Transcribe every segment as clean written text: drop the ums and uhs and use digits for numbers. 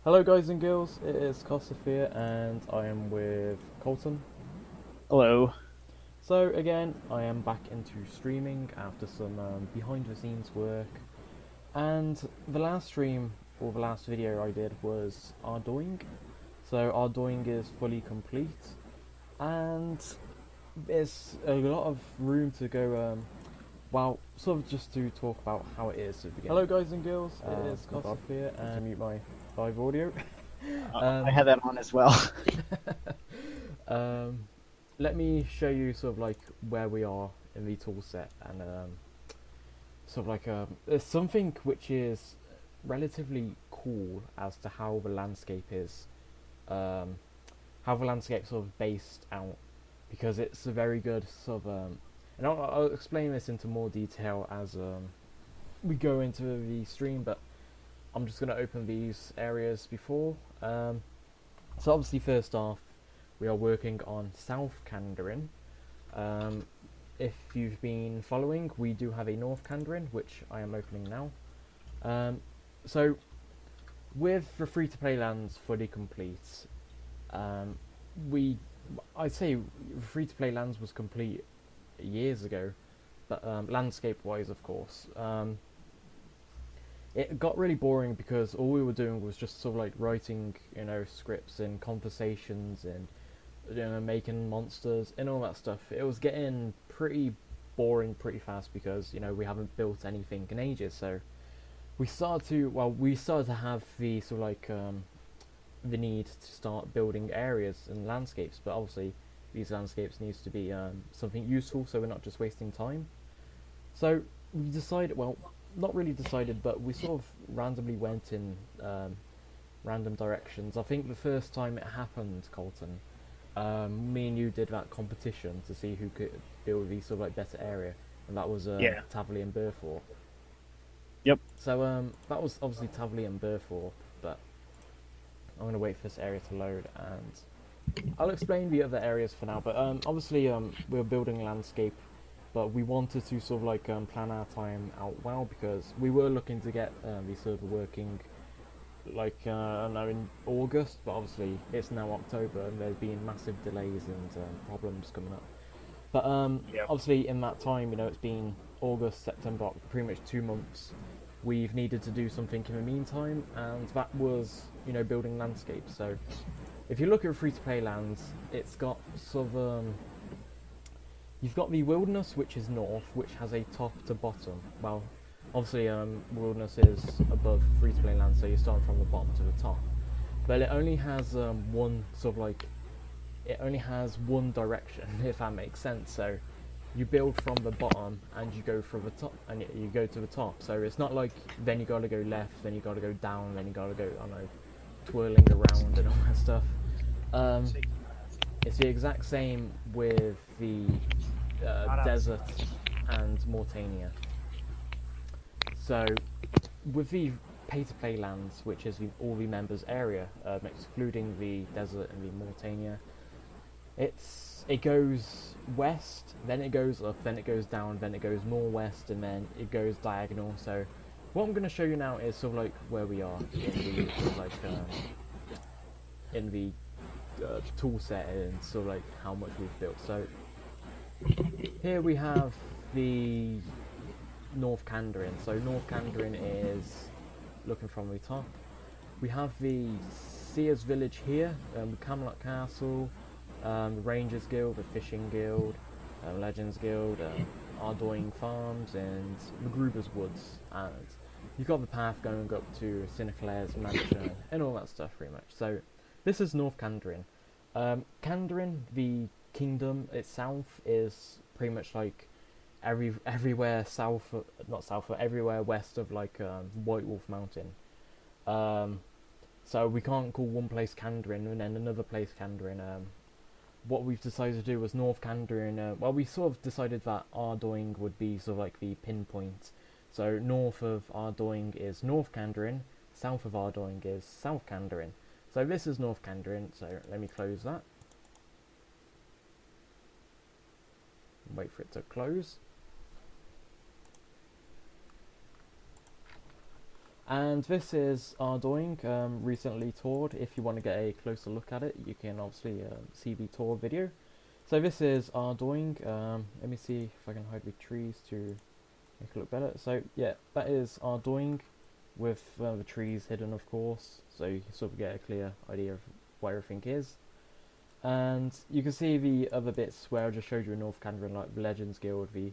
Hello guys and girls, it is Costa and I am with Colton. Hello. So again, I am back into streaming after some behind the scenes work, and the last stream, or the last video I did was Ardoing. So Ardoing is fully complete, and there's a lot of room to go, well, sort of just to talk about how it is to begin. Hello guys and girls, it is Costa and to mute my live audio. I have that on as well. Um, Let me show you sort of like where we are in the tool set, and sort of like there's something which is relatively cool as to how the landscape is, how the landscape sort of based out, because it's a very good sort of and I'll explain this into more detail as we go into the stream, but I'm just going to open these areas before. So obviously first off, we are working on South Kandarin. If you've been following, we do have a North Kandarin, which I am opening now. So with the free-to-play lands fully complete, I'd say free-to-play lands was complete years ago, but landscape-wise, of course, it got really boring because all we were doing was just sort of like writing, scripts and conversations and making monsters and all that stuff. It was getting pretty boring pretty fast because we haven't built anything in ages. So we started to have the sort of like the need to start building areas and landscapes, but obviously these landscapes needs to be something useful, so we're not just wasting time. So we decided, well, not really decided, but we sort of randomly went in random directions. I think the first time it happened, Colton, me and you did that competition to see who could build the sort of like better area, and that was Yeah. Tavley and Burthorpe. Yep. So that was obviously Tavley and Burthorpe, but I'm gonna wait for this area to load, and I'll explain the other areas for now. But obviously we're building landscape, but we wanted to sort of like plan our time out well, because we were looking to get the server working like I don't know, in August, but obviously it's now October and there's been massive delays and problems coming up. But Yep. obviously in that time, it's been August, September, pretty much 2 months. We've needed to do something in the meantime, and that was building landscapes. So if you look at free-to-play lands, it's got sort of you've got the wilderness, which is north, which has a top to bottom. Well, obviously, wilderness is above free-to-play land, so you're starting from the bottom to the top. But it only has one sort of like, it only has one direction, if that makes sense. So you build from the bottom and you go from the top, and you go to the top. So it's not like then you gotta go left, then you gotta go down, then you gotta go, I don't know, twirling around and all that stuff. It's the exact same with the desert and Mortania. So with the pay-to-play lands, which is all the members area, excluding the desert and the Mortania, it goes west, then it goes up, then it goes down, then it goes more west, and then it goes diagonal. So what I'm going to show you now is sort of like where we are in the sort of like in the tool set, and sort of like how much we've built. So here we have the North Kandarin. So North Kandarin is looking from the top. We have the Seers Village here, the Camelot Castle, the Rangers Guild, the Fishing Guild, Legends Guild, Ardoing Farms, and MacGruber's Woods. And you've got the path going up to Sinclair's Mansion and all that stuff, pretty much. So this is North Kandarin. Kandarin, the kingdom itself, is pretty much like everywhere south, not south, but everywhere west of like White Wolf Mountain. So we can't call one place Kandarin and then another place Kandarin. What we've decided to do was North Kandarin. Well, we sort of decided that Ardoing would be sort of like the pinpoint. So north of Ardoing is North Kandarin, south of Ardoing is South Kandarin. So this is North Kandarin, so let me close that. Wait for it to close. And this is Ardoing, recently toured. If you want to get a closer look at it, you can obviously see the tour video. So this is Ardoing. Let me see if I can hide the trees to make it look better. So yeah, that is Ardoing with the trees hidden, of course, so you can sort of get a clear idea of where everything is. And you can see the other bits where I just showed you in North Kandarin, like the Legends Guild, the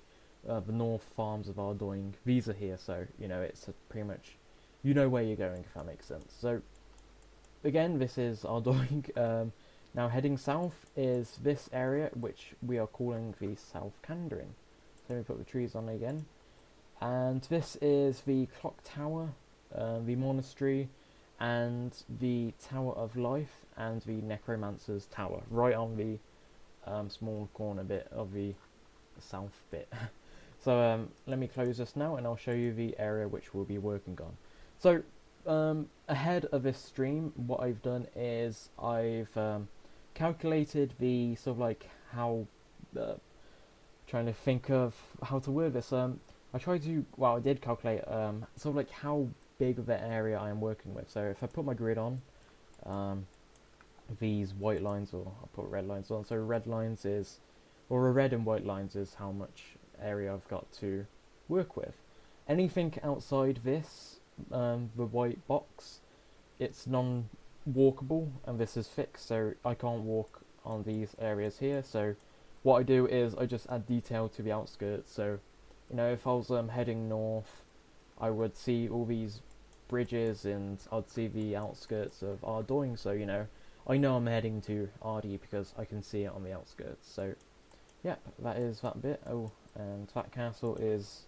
North Farms of Ardoing. These are here, so you know it's pretty much, you know where you're going, if that makes sense. So again, this is Ardoing. Now heading south is this area, which we are calling the South Kandarin. So we put the trees on again. And this is the clock tower, the monastery, and the Tower of Life, and the Necromancer's Tower, right on the small corner bit of the south bit. So let me close this now, and I'll show you the area which we'll be working on. So ahead of this stream, what I've done is I've calculated the sort of like how, trying to think of how to word this. I tried to, well, I did calculate sort of like how big of an area I am working with. So if I put my grid on, these white lines, or I'll put red lines on. So red lines is, or red and white lines is how much area I've got to work with. Anything outside this, the white box, it's non-walkable, and this is fixed, so I can't walk on these areas here. So what I do is I just add detail to the outskirts. So you know, if I was heading north, I would see all these bridges, and I'd see the outskirts of Ardoing. So you know I'm heading to Ardy because I can see it on the outskirts. So yeah, that is that bit. Oh, and that castle is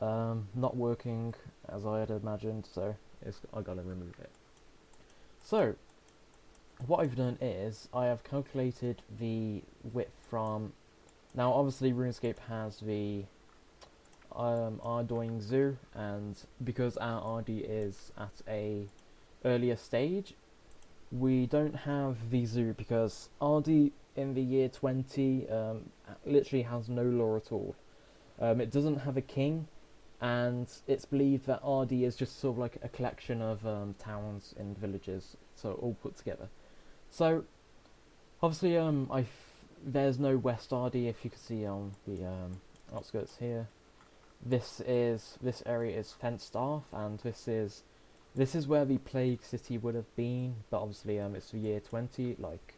not working as I had imagined, so I gotta remove it. So what I've done is I have calculated the width from, now obviously RuneScape has the Ardoing Zoo, and because our RD is at a earlier stage, we don't have the zoo because RD in the year 20 literally has no lore at all. It doesn't have a king, and it's believed that RD is just sort of like a collection of towns and villages, so all put together. So obviously there's no West RD, if you can see on the outskirts here. This area is fenced off, and this is where the Plague City would have been, but obviously it's the year 20, like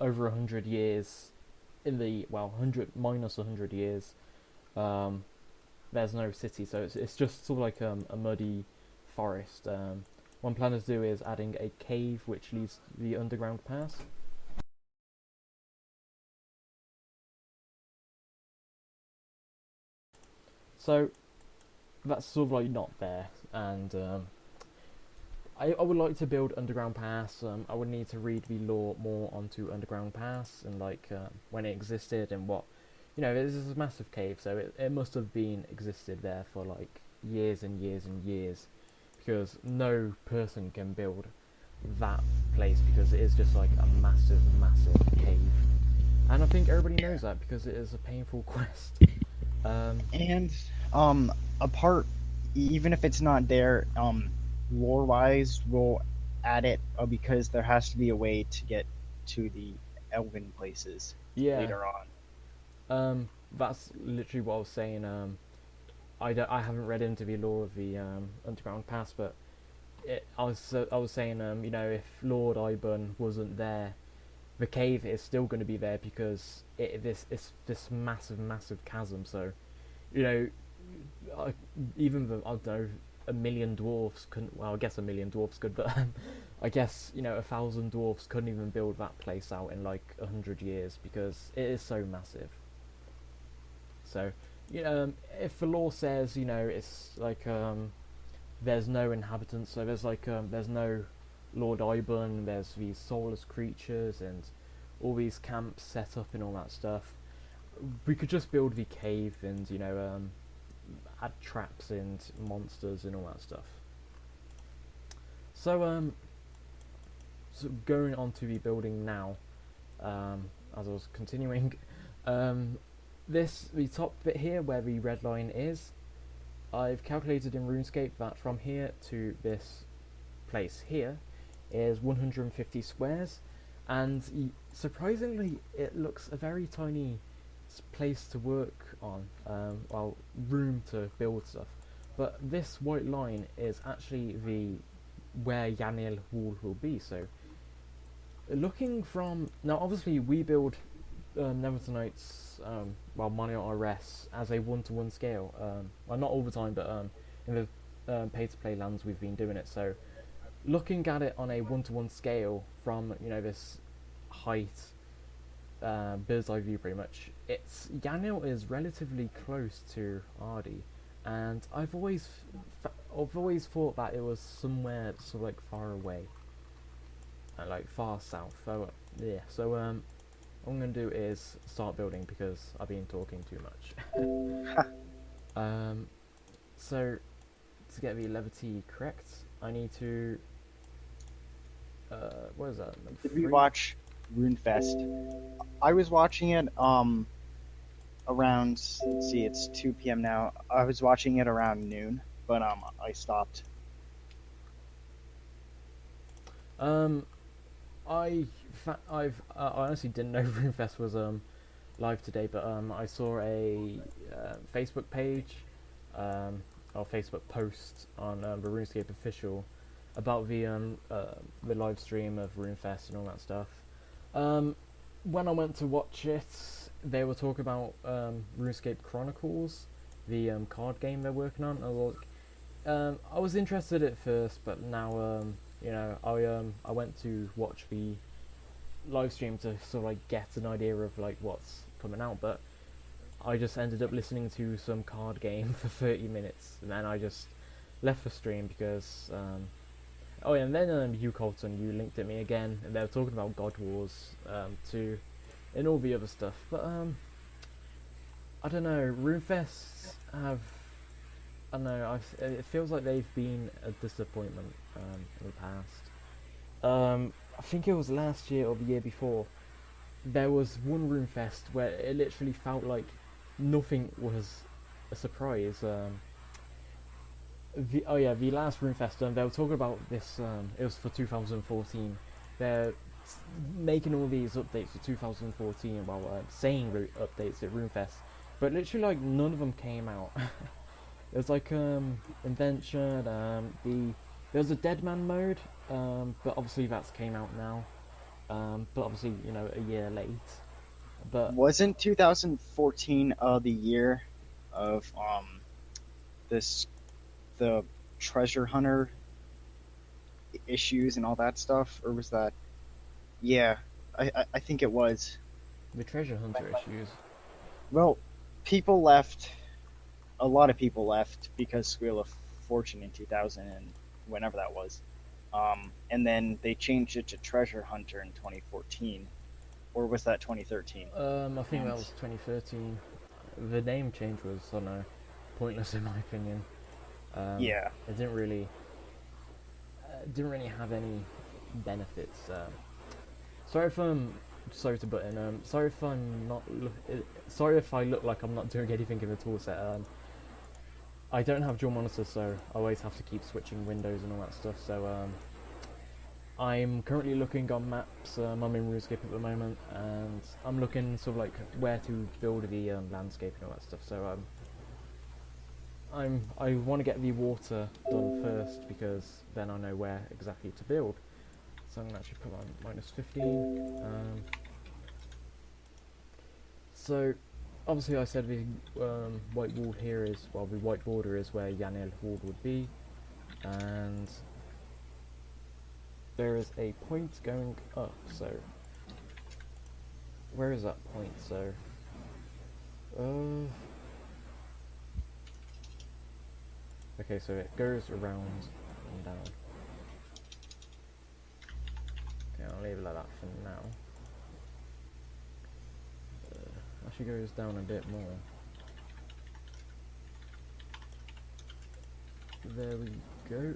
over 100 years in the, well, 100 minus 100 years, there's no city, so it's just sort of like a muddy forest. One plan to do is adding a cave which leads to the underground pass. So that's sort of like not there, and I would like to build underground pass. I would need to read the lore more onto underground pass, and like when it existed, and what, you know, this is a massive cave, so it must have been existed there for like years and years and years, because no person can build that place, because it is just like a massive cave, and I think everybody knows that because it is a painful quest. And apart, even if it's not there, lore wise, we'll add it because there has to be a way to get to the elven places later on. That's literally what I was saying. I haven't read into the lore of the underground pass, but I was saying, you know, if Lord Ibon wasn't there, the cave is still going to be there, because it's this massive chasm. So, you know, even the, I don't know, a million dwarfs couldn't. Well, I guess a million dwarfs could, but I guess, you know, 1,000 dwarfs couldn't even build that place out in like 100 years, because it is so massive. So, you know, if the law says, you know, it's like there's no inhabitants, so there's like there's no Lord Ibon, there's these soulless creatures and all these camps set up and all that stuff, we could just build the cave and, you know, add traps and monsters and all that stuff. So so going on to the building now, as I was continuing, the top bit here where the red line is, I've calculated in RuneScape that from here to this place here is 150 squares, and surprisingly it looks a very tiny place to work on, well, room to build stuff. But this white line is actually the where Yanil Hall will be. So looking from now, obviously we build Neverwinter Nights, well, Molior RS as a one-to-one scale. Well, not all the time, but in the pay-to-play lands we've been doing it. So looking at it on a one-to-one scale from this height, bird's eye view, pretty much, Yanil is relatively close to Ardi, and I've always thought that it was somewhere sort of like far away, like far south. So yeah, so what I'm gonna do is start building because I've been talking too much. So to get the levity correct, I need to what is that? Like Did we watch RuneFest? I was watching it around, let's see, it's 2 p.m. now. I was watching it around noon, but I stopped. I honestly didn't know RuneFest was live today, but I saw a Facebook page or Facebook post on the RuneScape official about the live stream of RuneFest and all that stuff. When I went to watch it, they were talking about RuneScape Chronicles, the card game they're working on. I was interested at first, but now I went to watch the live stream to sort of like get an idea of like what's coming out, but I just ended up listening to some card game for 30 minutes, and then I just left the stream because oh yeah, and then you Colton, you linked at me again, and they were talking about God Wars too, and all the other stuff. But I don't know, RuneFest have, I don't know, it feels like they've been a disappointment in the past. I think it was last year or the year before, there was one RuneFest where it literally felt like nothing was a surprise. The last RuneFest, they were talking about this, it was for 2014. They're making all these updates for 2014 while saying updates at RuneFest, but literally like none of them came out. There's like Invention, there's a Deadman mode, but obviously that's came out now. But obviously, a year late. But Wasn't 2014 the year of the treasure hunter issues and all that stuff, or was that? Yeah, I think it was. the treasure hunter issues. Well, people left. A lot of people left because Wheel of Fortune in 2000 and whenever that was, and then they changed it to Treasure Hunter in 2014, or was that 2013? I think that was 2013. The name change was, I don't know, pointless in my opinion. Yeah. It didn't really have any benefits. Sorry to butt in. Sorry if I'm not. Sorry if I look like I'm not doing anything in the toolset. I don't have dual monitors, so I always have to keep switching windows and all that stuff. So I'm currently looking on maps. I'm in RuneScape at the moment, and I'm looking sort of like where to build the landscape and all that stuff. So I want to get the water done first because then I know where exactly to build. So I'm gonna actually put on -15. So obviously I said the white wall here is, well, the white border is where Yanil Hall would be, and there is a point going up. So where is that point? So okay, so it goes around and down. Okay, I'll leave it like that for now. Actually goes down a bit more. There we go.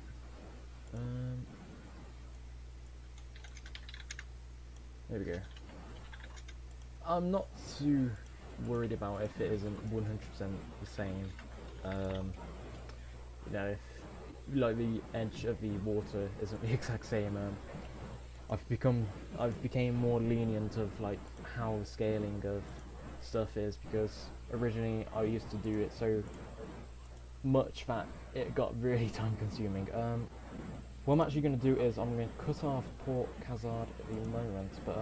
There we go. I'm not too worried about if it isn't 100% the same. you know, if, like the edge of the water isn't the exact same. I've became more lenient of like how the scaling of stuff is, because originally I used to do it so much that it got really time consuming. What I'm actually going to do is I'm going to cut off Port Khazad at the moment, but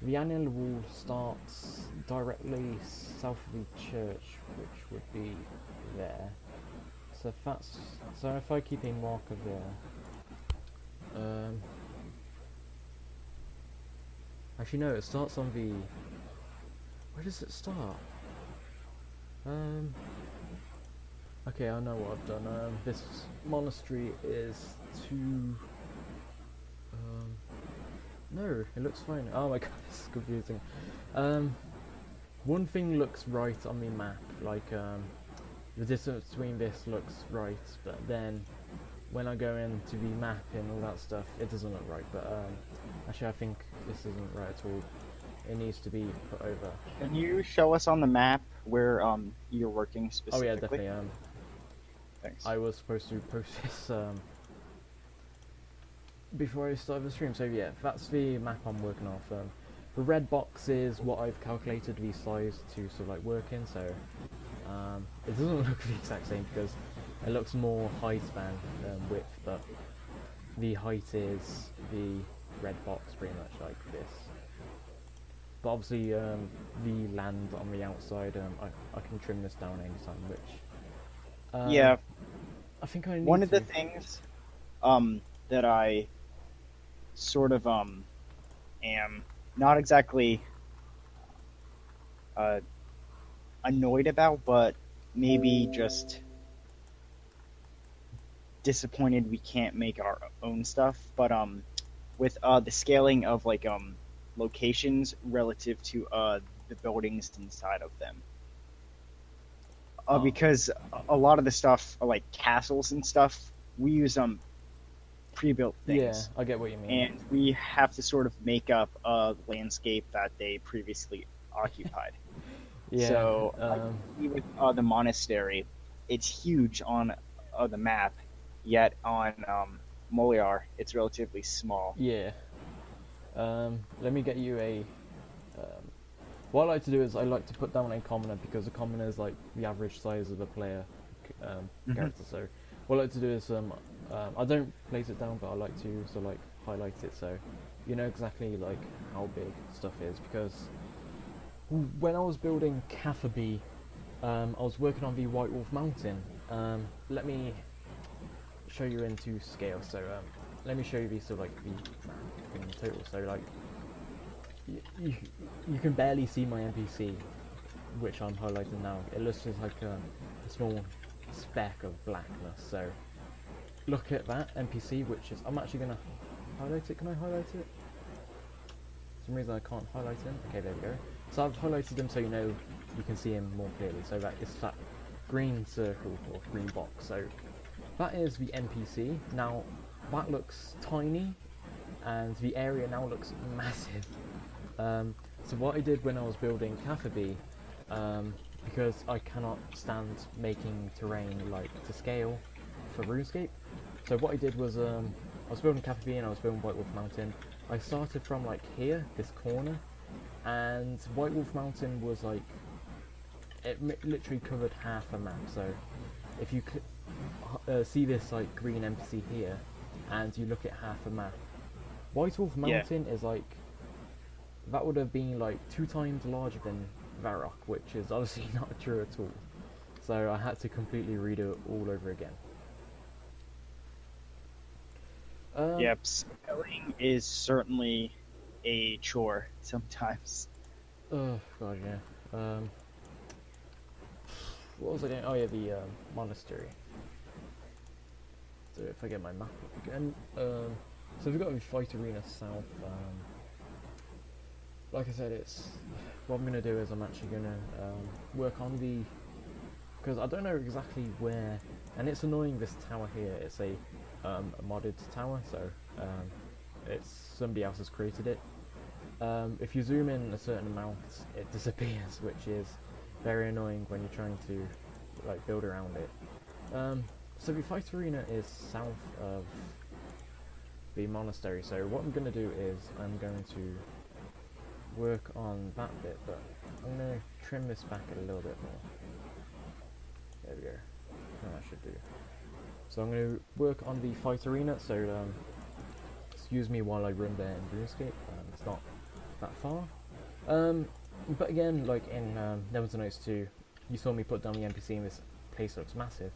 the annual wall starts directly south of the church, which would be there. So if I keep a marker there, actually no, it starts on the. Where does it start? Okay, I know what I've done. This monastery is to. No, it looks fine. Oh my god, this is confusing. One thing looks right on the map, like the distance between this looks right, but then when I go into the map and all that stuff, it doesn't look right. But actually, I think this isn't right at all. It needs to be put over. Can you show us on the map where you're working specifically? Oh yeah, definitely. Thanks. I was supposed to post this before I started the stream, so yeah, that's the map I'm working off. The red box is what I've calculated the size to sort of like work in, so it doesn't look the exact same because it looks more height than width, but the height is the red box pretty much like this. But obviously the land on the outside, I can trim this down anytime, which yeah, I think I need one of to. the things that I sort of am not exactly annoyed about, but maybe just disappointed we can't make our own stuff. But with the scaling of like locations relative to the buildings inside of them. Because a lot of the stuff, like castles and stuff, we use pre-built things. Yeah, I get what you mean. And we have to sort of make up a landscape that they previously occupied. Yeah. So like, with the monastery, it's huge on the map, yet on Molior, it's relatively small. Yeah. Let me get you a. What I like to do is I like to put down a commoner, because a commoner is like the average size of the player character. So what I like to do is I don't place it down, but I like to sort of like highlight it so you know exactly like how big stuff is. Because when I was building Catherby, I was working on the White Wolf Mountain. Let me show you into scale. So let me show you the sort of like the map in total. So like you can barely see my NPC, which I'm highlighting now. It looks just like a small speck of blackness. So look at that NPC, which is, I'm actually gonna highlight it. Can I highlight it? For some reason I can't highlight him. Okay, there we go. So I've highlighted him so you know you can see him more clearly. So that is that green circle or green box. So that is the NPC. Now that looks tiny, and the area now looks massive. So what I did when I was building Catherby, because I cannot stand making terrain like to scale for RuneScape, so what I did was I was building Catherby and I was building White Wolf Mountain. I started from like here, this corner, and White Wolf Mountain was like, it literally covered half a map. So if you see this like green NPC here, and you look at half a map, White Wolf Mountain is like, that would have been like 2 times larger than Varrock, which is obviously not true at all. So I had to completely redo it all over again. Yep, scaling is certainly a chore sometimes. Oh god, yeah. What was I doing? Oh yeah, the monastery. So if I get my map up again, so we've got the fight arena south. Like I said, it's what I'm gonna do is I'm actually gonna work on the, because I don't know exactly where, and it's annoying. This tower here, it's a modded tower, so it's somebody else has created it. If you zoom in a certain amount, it disappears, which is very annoying when you're trying to like build around it. So the fight arena is south of the monastery, so what I'm going to do is I'm going to work on that bit, but I'm going to trim this back a little bit more. There we go. That should do. So I'm going to work on the fight arena, so excuse me while I run there in Runescape. It's not that far. But again, like in Neverwinter Nights 2, you saw me put down the NPC and this place looks massive.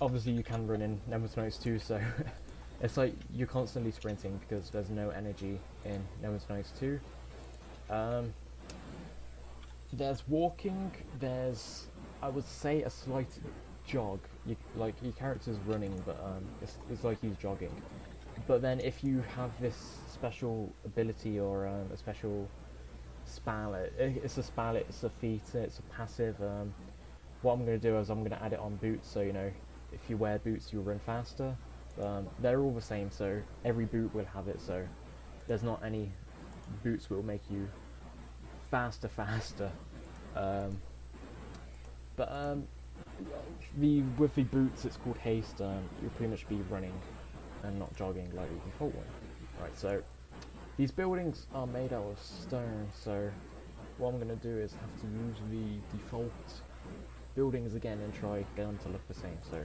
Obviously you can run in Neverwinter Nights 2, so it's like you're constantly sprinting because there's no energy in Neverwinter Nights 2. There's walking, there's, I would say, a slight jog. Like your character's running, but it's like he's jogging. But then if you have this special ability or a special spell, it's a spell, it's a feat, it's a passive. What I'm going to do is I'm going to add it on boots, so you know, if you wear boots you'll run faster. They're all the same, so every boot will have it, so there's not any boots will make you faster. With the boots it's called haste. You'll pretty much be running and not jogging like the default one. Right, so these buildings are made out of stone, so what I'm going to do is have to use the default buildings again and try get them to look the same. So,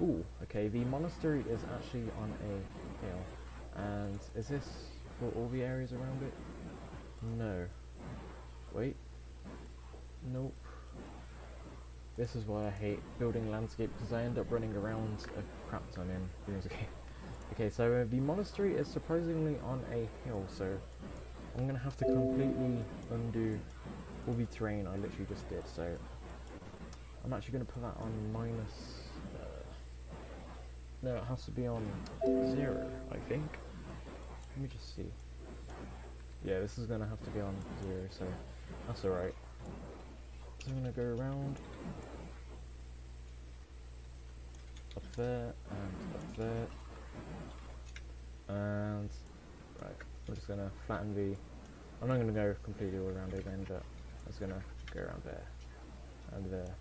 ooh, okay, the monastery is actually on a hill, and is this for all the areas around it? No. Wait. Nope. This is why I hate building landscape, because I end up running around a crap ton in Runescape. Okay, so the monastery is surprisingly on a hill, so I'm going to have to completely undo all the terrain I literally just did, so I'm actually going to put that on minus... no, it has to be on 0, I think. Let me just see. Yeah, this is going to have to be on 0, so that's alright. So I'm going to go around up there and up there, and right, I'm just going to flatten the, I'm not going to go completely all around again, but I'm just going to go around there and there.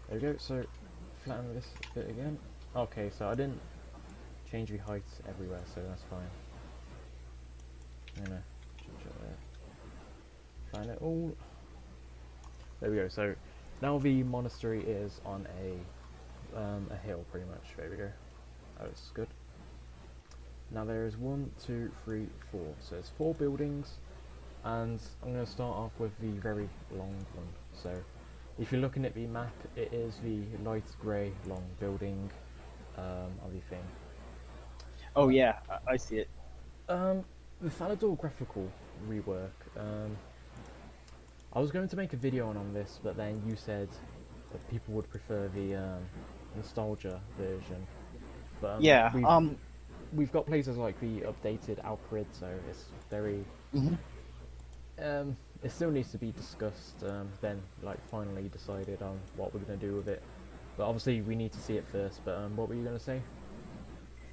There we go, so flatten this bit again. Okay, so I didn't change the height everywhere, so that's fine. I'm going to change it there. Flatten it all. There we go, so now the monastery is on a hill pretty much. There we go. That was good. Now there is 1, 2, 3, 4. So it's 4 buildings, and I'm going to start off with the very long one. So if you're looking at the map, it is the light grey long building of the thing. Oh yeah, I see it. The Falador graphical rework. I was going to make a video on this, but then you said that people would prefer the nostalgia version. But Yeah. We've got places like the updated Alprid, so it's very. It still needs to be discussed. Then, like, finally decided on what we're going to do with it. But obviously, we need to see it first. But what were you going to say?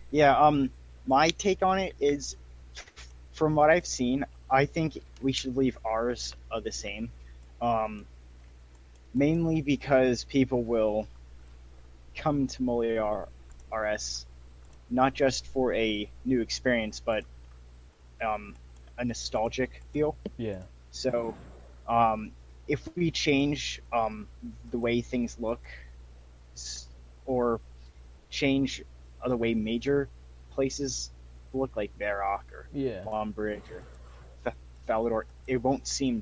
Yeah. My take on it is, from what I've seen, I think we should leave ours the same. Mainly because people will come to Molior RS not just for a new experience, but a nostalgic feel. Yeah. So, if we change the way things look, or change the way major places look, like Varrock or Lombridge or Falador, it won't seem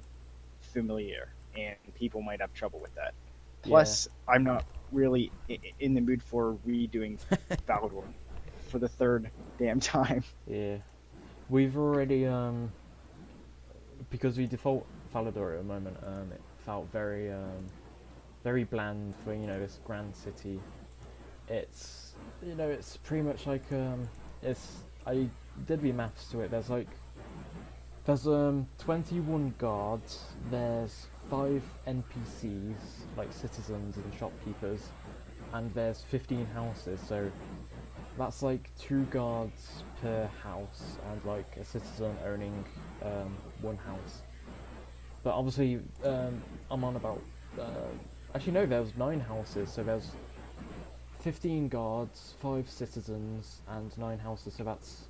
familiar, and people might have trouble with that. Plus, I'm not really in the mood for redoing Falador for the 3rd damn time. Yeah. We've already, because we default Falador at the moment, it felt very, very bland for, you know, this grand city. It's, you know, it's pretty much like, I did the maths to it. There's 21 guards, there's 5 NPCs, like citizens and shopkeepers, and there's 15 houses, so that's like 2 guards per house, and like a citizen owning 1 house. But obviously, I'm on about Actually, no, there was 9 houses, so there's 15 guards, 5 citizens, and 9 houses, so that's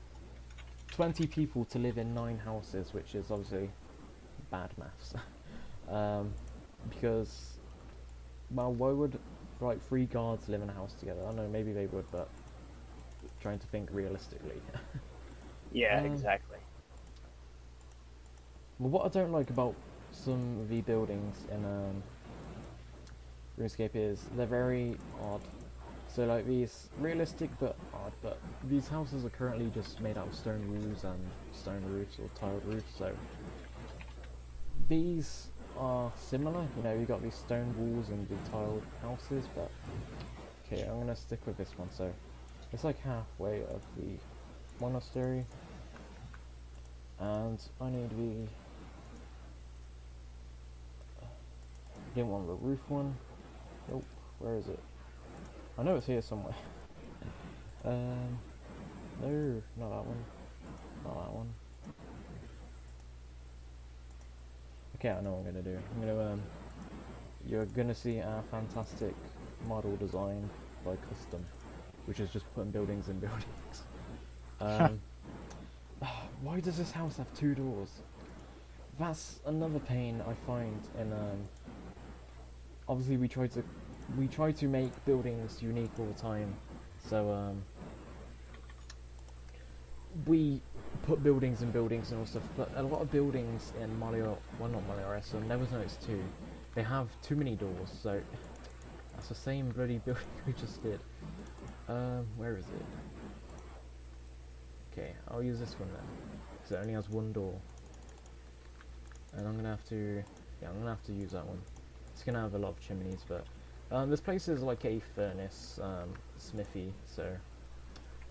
20 people to live in 9 houses, which is obviously bad maths. Because, well, why would, like, 3 guards live in a house together? I don't know, maybe they would, but trying to think realistically. Yeah, exactly. Well, what I don't like about some of the buildings in RuneScape is they're very odd. So like these realistic but odd, but these houses are currently just made out of stone walls and stone roofs or tiled roofs. So these are similar. You know, you got these stone walls and the tiled houses, but okay, I'm gonna stick with this one. So it's like halfway of the monastery, and I need the. Didn't want the roof one. Nope. Where is it? I know it's here somewhere. No, not that one. Not that one. Okay, I know what I'm gonna do. I'm gonna you're gonna see a fantastic model design by custom, which is just putting buildings in buildings. Why does this house have 2 doors? That's another pain I find in obviously we try to make buildings unique all the time, so we put buildings in buildings and all stuff, but a lot of buildings in Molior, well not Molior RS, Neverwinter Nights 2, they have too many doors, so that's the same bloody building we just did. Where is it? Okay, I'll use this one then, because it only has 1 door. And I'm gonna have to use that one. It's gonna have a lot of chimneys, but this place is like a furnace smithy, so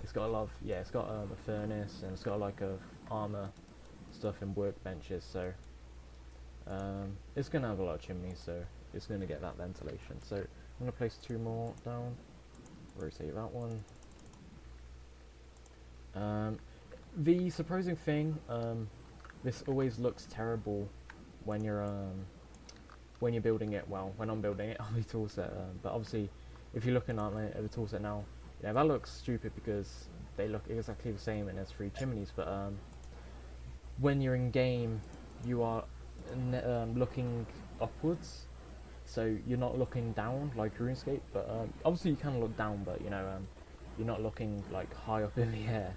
it's got a lot of, it's got a furnace, and it's got like a armor stuff and workbenches, so it's gonna have a lot of chimneys, so it's gonna get that ventilation. So I'm gonna place 2 more down, rotate that one. The surprising thing, this always looks terrible when you're building it. Well, when I'm building it on the toolset, but obviously if you're looking at the toolset now, that looks stupid because they look exactly the same and there's 3 chimneys, but when you're in game you are looking upwards, so you're not looking down like RuneScape, but obviously you can look down, but you know, you're not looking like high up in the air.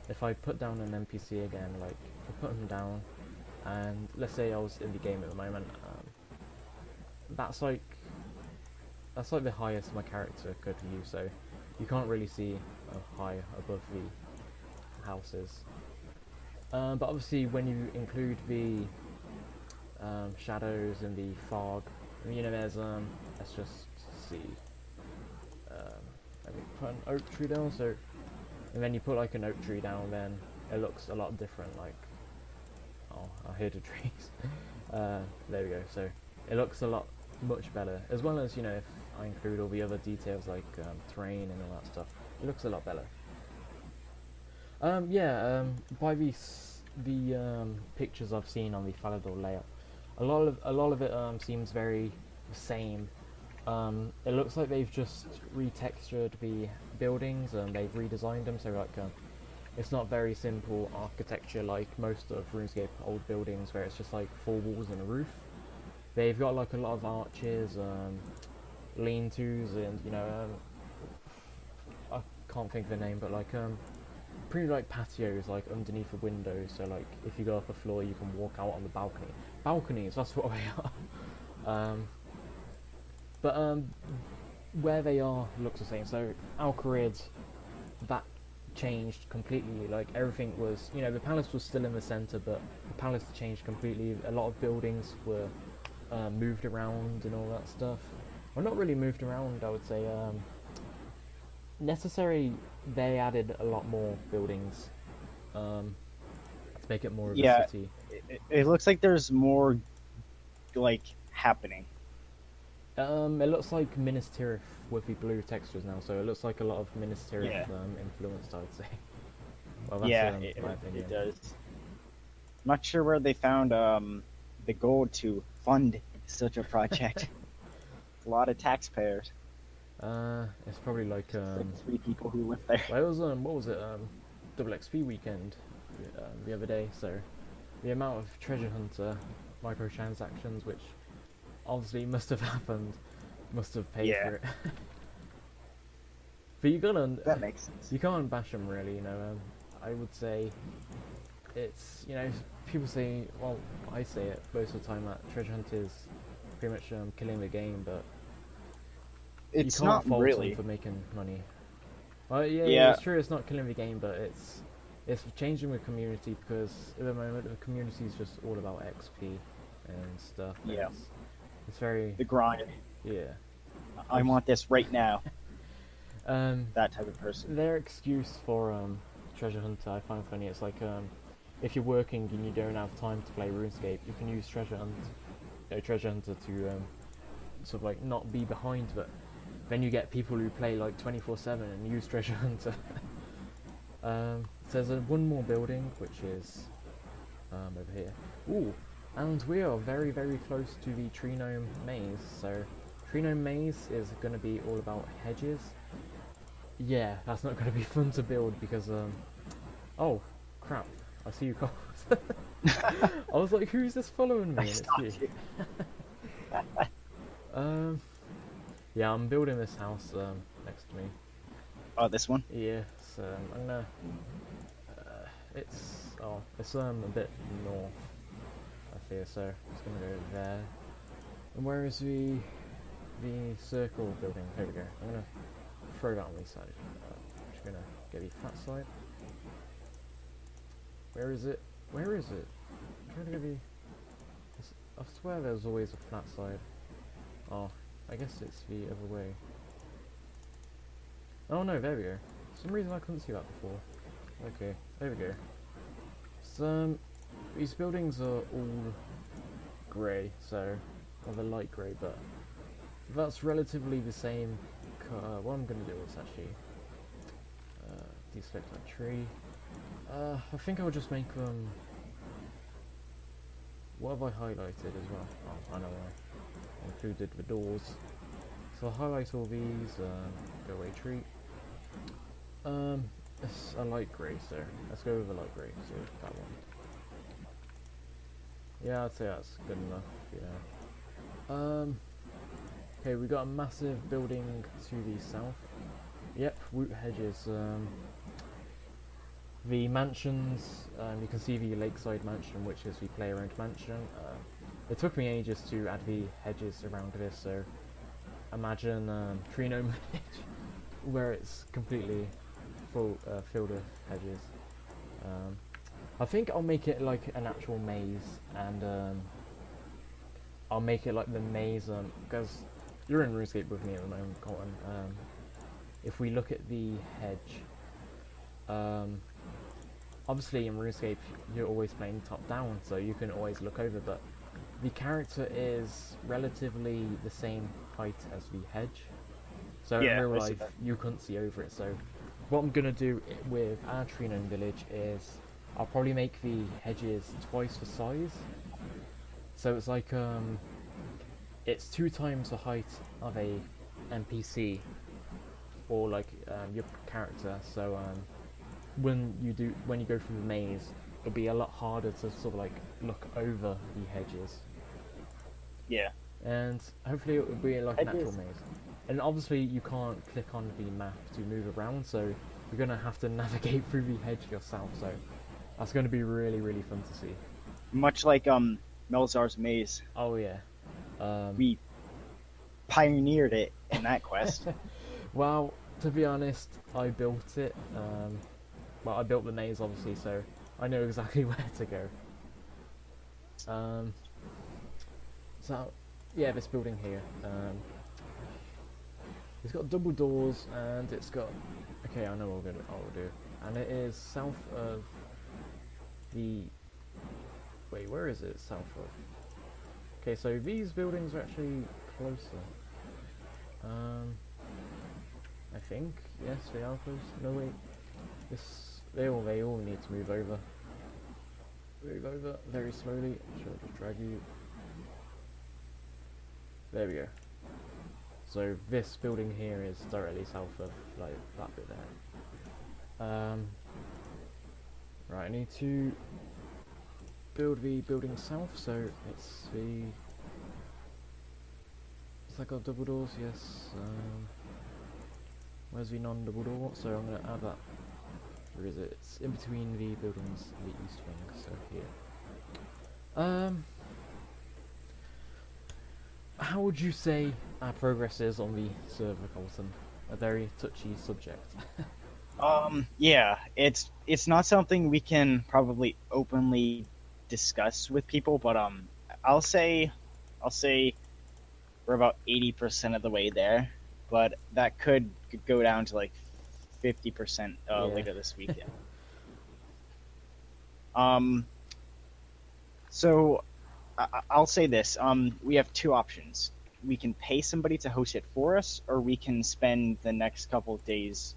If I put down an NPC again, like if I put him down, and let's say I was in the game at the moment, that's like the highest my character could view, so you can't really see high above the houses. But obviously when you include the shadows and the fog, you know, there's let's just see, let me put an oak tree down, so, and then you put like an oak tree down, then it looks a lot different, like, oh, I hear the trees. There we go, so it looks a lot much better, as well as, you know, if I include all the other details like terrain and all that stuff, it looks a lot better. By the pictures I've seen on the Falador layout, a lot of it seems very the same. It looks like they've just retextured the buildings and they've redesigned them, so like it's not very simple architecture like most of RuneScape old buildings where it's just like 4 walls and a roof. They've got like a lot of arches, lean-tos, and you know, I can't think of the name, but like pretty like patios like underneath the windows, so like if you go up a floor you can walk out on the balconies, that's what they are. But where they are looks the same. So Al-Qarid, that changed completely. Like everything was, you know, the palace was still in the center, but the palace changed completely. A lot of buildings were moved around and all that stuff. Well, not really moved around, I would say. Necessary, they added a lot more buildings to make it more of a city. It looks like there's more like happening. It looks like Minas Tirith with the blue textures now, so it looks like a lot of Minas Tirith influenced, I would say. Well, that's my opinion. It does. I'm not sure where they found the gold to fund such a project? A lot of taxpayers. It's probably like It's like 3 people who live there. well, it was what was it double XP weekend the other day. So the amount of treasure hunter microtransactions, which obviously must have happened, must have paid for it. But you gotta That makes sense. you can't bash them really. You know, I would say it's people say, well, I say it most of the time that treasure hunt is pretty much killing the game, but It's you can't not fault really. them for making money. Well, Yeah. yeah, it's true. It's not killing the game, but it's changing the community because at the moment the community is just all about XP and stuff. And Yeah. it's very The grind. yeah. I want this right now. Um, That type of person. their excuse for treasure hunter I find funny. It's like if you're working and you don't have time to play RuneScape, you can use treasure hunter to sort of like not be behind, but then you get people who play like 24/7 and use treasure hunter. So there's one more building which is over here. Ooh, and we are very very close to the tree gnome maze. So tree gnome maze is going to be all about hedges. Yeah, that's not going to be fun to build because oh crap, I see you, Carl. I was like, who's this following me? And it's you. Yeah, I'm building this house next to me. Oh, this one? Yeah, so I'm gonna. It's a bit north, I fear. So it's gonna go there. And where is the circle building? There we go. I'm gonna throw that on the side. I'm just gonna get the flat side. Where is it? Where is it? I'm trying to get the. I swear there's always a flat side. Oh, I guess it's the other way. Oh no, there we go. For some reason I couldn't see that before. Okay, there we go. So, these buildings are all grey, so, well, they're light grey, but that's relatively the same. What I'm going to do is actually deselect that tree. I think I'll just make them. What have I highlighted as well? Oh, I know I included the doors. So I'll highlight all these. Go away tree. It's a light grey, so let's go with a light grey. So that one. Yeah, I'd say that's good enough. Yeah. Okay, we got a massive building to the south. Yep, root hedges. The mansions. You can see the lakeside mansion, which is the player-owned mansion. It took me ages to add the hedges around this, so imagine tree gnome where it's completely full filled with hedges. I think I'll make it like an actual maze, and I'll make it like the maze because you're in RuneScape with me at the moment, Colton. If we look at the hedge, obviously in RuneScape you're always playing top down, so you can always look over, but the character is relatively the same height as the hedge. So in real life you couldn't see over it. So what I'm going to do with our tree gnome village is I'll probably make the hedges twice the size. So it's like it's 2 times the height of a NPC or like your character. So when you go through the maze, it'll be a lot harder to sort of like look over the hedges. Yeah. And hopefully it will be like an actual maze. And obviously you can't click on the map to move around, so you're going to have to navigate through the hedge yourself, so that's going to be really, really fun to see. Much like Melzar's Maze. Oh yeah. We pioneered it in that quest. Well, to be honest, I built it. Well, I built the maze obviously, so I know exactly where to go. So, yeah, this building here. It's got double doors, and it's got. Okay, I know what I'll do. And it is south of the. Wait, where is it? South of. Okay, so these buildings are actually closer. I think yes, they are close. No wait, they all need to move over. Move over very slowly. Should I just drag you? There we go. So this building here is directly south of like that bit there. Right, I need to build the building south, so it's the... Has that got double doors? Yes. Where's the non-double door? So I'm going to add that. Where is it? It's in between the buildings in the east wing, so here. How would you say our progress is on the server, Colton? A very touchy subject. Yeah, it's not something we can probably openly discuss with people, but I'll say we're about 80% of the way there, but that could go down to like 50% later this weekend. So I'll say this: we have two options. We can pay somebody to host it for us, or we can spend the next couple of days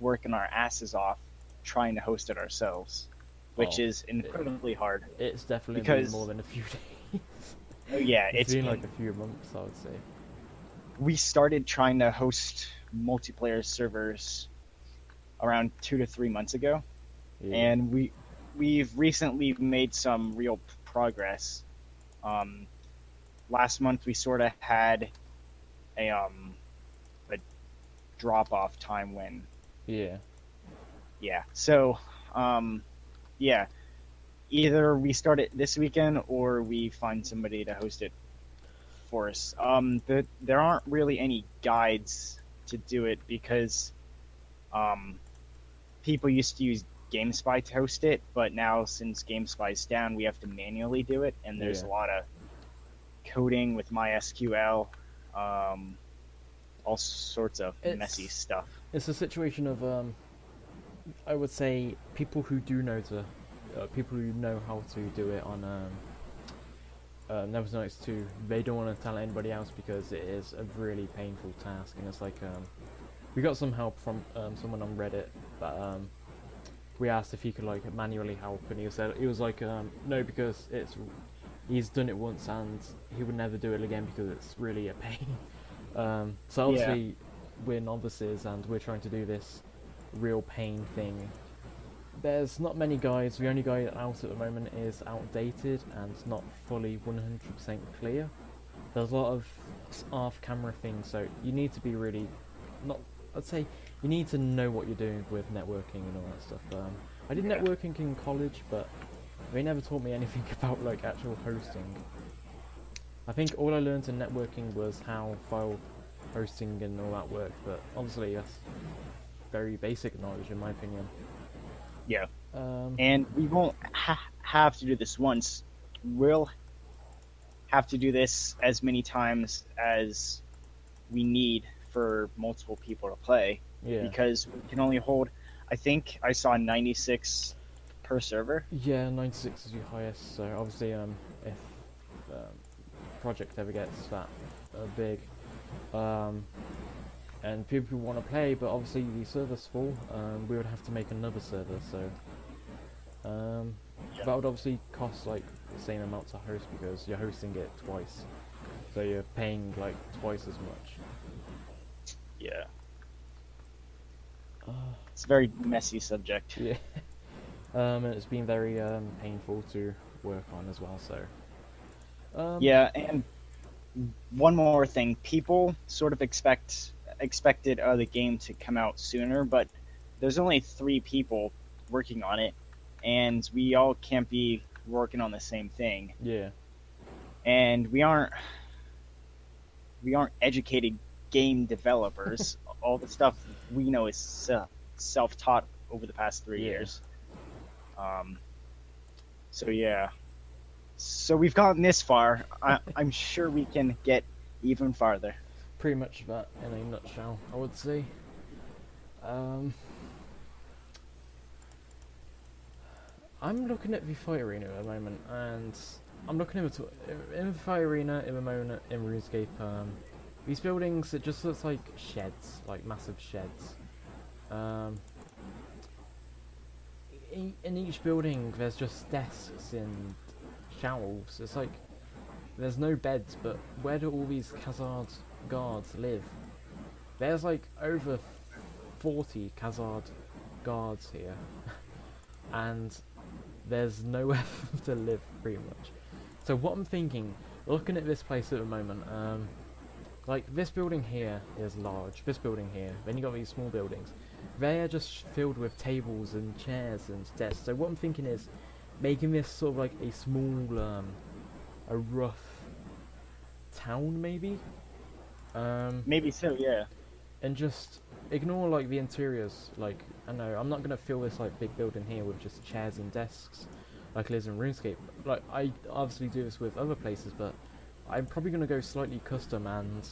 working our asses off trying to host it ourselves, which is incredibly hard. It's definitely because been more than a few days. Oh yeah, it's been like a few months, I would say. We started trying to host multiplayer servers around 2 to 3 months ago, and we've recently made some real progress. Last month we sort of had a drop off time when so either we start it this weekend or we find somebody to host it for us. There aren't really any guides to do it because people used to use GameSpy to host it, but now since GameSpy's down, we have to manually do it, and there's a lot of coding with MySQL, all sorts of messy stuff. It's a situation of I would say people who do know people who know how to do it on Neverwinter Nights 2, they don't want to tell anybody else because it is a really painful task, and it's like we got some help from someone on Reddit, but we asked if he could like manually help, and he was like no, because he's done it once and he would never do it again because it's really a pain. So obviously we're novices and we're trying to do this real pain thing. There's not many guides. The only guide out at the moment is outdated and not fully 100% clear. There's a lot of off-camera things, so you need to be really I'd say you need to know what you're doing with networking and all that stuff. I did networking in college, but they never taught me anything about like actual hosting. I think all I learned in networking was how file hosting and all that worked, but obviously that's very basic knowledge in my opinion. Yeah. And we won't have to do this once. We'll have to do this as many times as we need for multiple people to play. Yeah. Because we can only hold, I think I saw 96 per server. Yeah, 96 is your highest. So obviously, if project ever gets that big, and people want to play, but obviously the server's full, we would have to make another server. So that would obviously cost like the same amount to host because you're hosting it twice, so you're paying like twice as much. Yeah. It's a very messy subject. Yeah. And it's been very painful to work on as well. So. Yeah, and one more thing: people sort of expected the game to come out sooner, but there's only 3 people working on it, and we all can't be working on the same thing. Yeah. And we aren't educated game developers. All the stuff we know is self-taught over the past 3 years. So yeah. So we've gotten this far. I'm sure we can get even farther. Pretty much that in a nutshell, I would say. I'm looking at the fight arena at the moment, and I'm looking in the fight arena in the moment in Runescape. These buildings, it just looks like sheds, like massive sheds. In each building, there's just desks and shelves. It's like there's no beds, but where do all these Khazard guards live? There's like over 40 Khazard guards here, and there's nowhere for them to live, pretty much. So what I'm thinking, looking at this place at the moment, like this building here is large, this building here, then you got these small buildings. They are just filled with tables and chairs and desks. So what I'm thinking is making this sort of like a small, a rough town maybe? Maybe so, yeah. And just ignore like the interiors. Like, I know I'm not gonna fill this like big building here with just chairs and desks like it is in RuneScape. Like, I obviously do this with other places, but I'm probably gonna go slightly custom and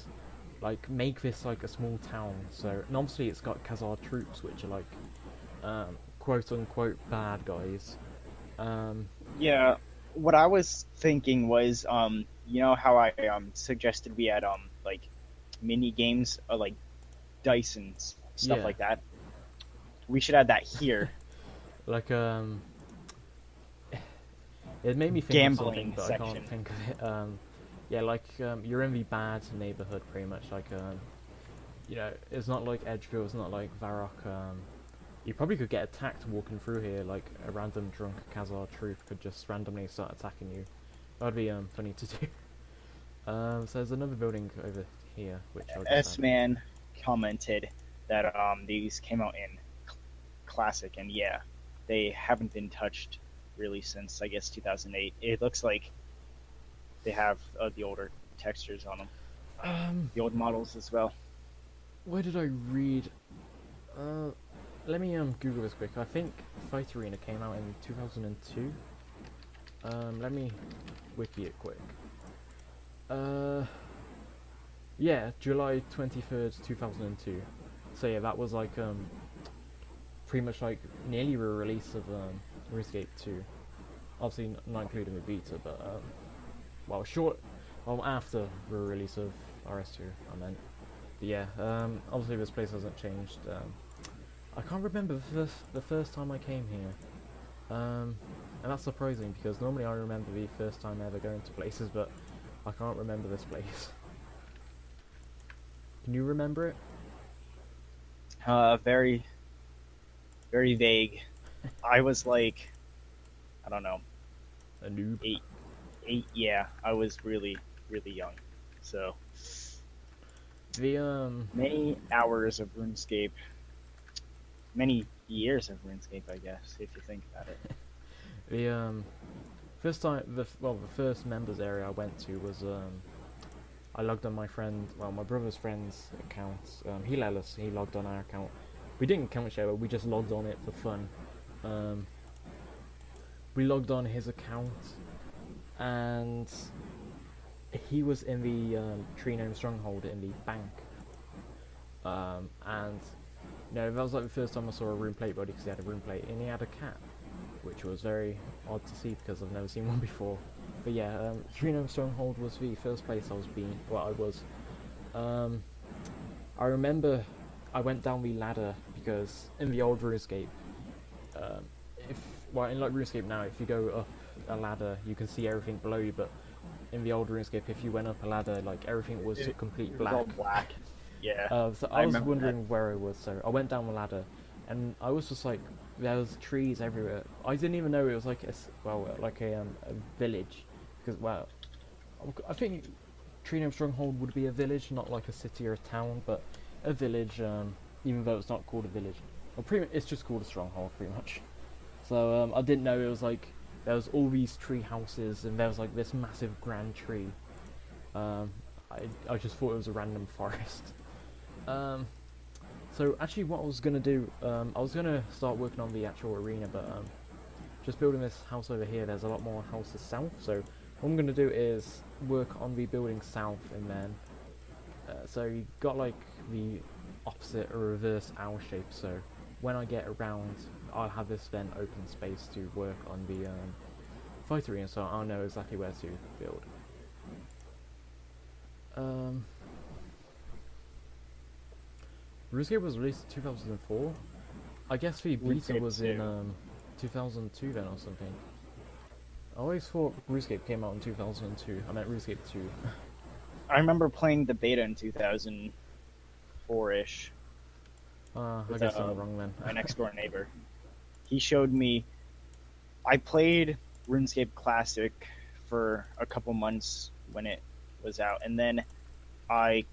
like make this like a small town. So, and obviously it's got Khazar troops, which are like quote unquote bad guys. Yeah, what I was thinking was, you know how I suggested we had like mini games or like dice and stuff Yeah. like that. We should add that here. Like it made me think of something, Gambling but I section. can't think of it. Yeah, like you're in the bad neighborhood, pretty much. Like you know, it's not like Edgeville, it's not like Varrock. You probably could get attacked walking through here, like a random drunk Khazar troop could just randomly start attacking you. That'd be funny to do. So there's another building over here, which I'll just add. S-Man commented that these came out in Classic, and yeah, they haven't been touched really since, I guess, 2008. It looks like they have the older textures on them. The old models as well. Where did I read? Let me Google this quick. I think Fight Arena came out in 2002. Let me wiki it quick. Yeah, July 23rd, 2002. So yeah, that was like pretty much like nearly the release of RuneScape 2. Obviously not including the beta, but well after the release of RS2, I meant. But yeah, obviously this place hasn't changed. I can't remember the first time I came here, and that's surprising because normally I remember the first time ever going to places, but I can't remember this place. Can you remember it? Very, very vague. I was like, I don't know, A noob. eight. Yeah, I was really, really young. So The many hours of RuneScape, many years of RuneScape, I guess, if you think about it. The first time, the first members area I went to was I logged on my brother's friend's account. He logged on our account. We didn't account share, but we just logged on it for fun. We logged on his account, and he was in the Tree Gnome Stronghold in the bank. And you know, that was like the first time I saw a rune plate body because he had a rune plate, and he had a cat, which was very odd to see because I've never seen one before. But yeah, Tree Gnome Stronghold was the first place I was. I remember I went down the ladder because in the old RuneScape, in like RuneScape now, if you go up a ladder, you can see everything below you. But in the old RuneScape, if you went up a ladder, like everything was complete It was black. all black. Yeah. So I was remember wondering where I was, so I went down the ladder, and I was just like, there was trees everywhere. I didn't even know it was like a village, because I think Tree Gnome Stronghold would be a village, not like a city or a town, but a village. Even though it's not called a village, it's just called a stronghold, pretty much. So I didn't know it was like there was all these tree houses, and there was like this massive grand tree. I just thought it was a random forest. So actually what I was going to do, I was going to start working on the actual arena, but just building this house over here, there's a lot more houses south, so what I'm going to do is work on the building south, and then so you got like the opposite or reverse owl shape, so when I get around I'll have this then open space to work on the fight arena, so I'll know exactly where to build. RuneScape was released in 2004. I guess the beta was in 2002 then or something. I always thought RuneScape came out in 2002. I meant RuneScape 2. I remember playing the beta in 2004-ish I with guess I'm wrong then. my next door neighbor. He showed me. I played RuneScape Classic for a couple months when it was out, and then I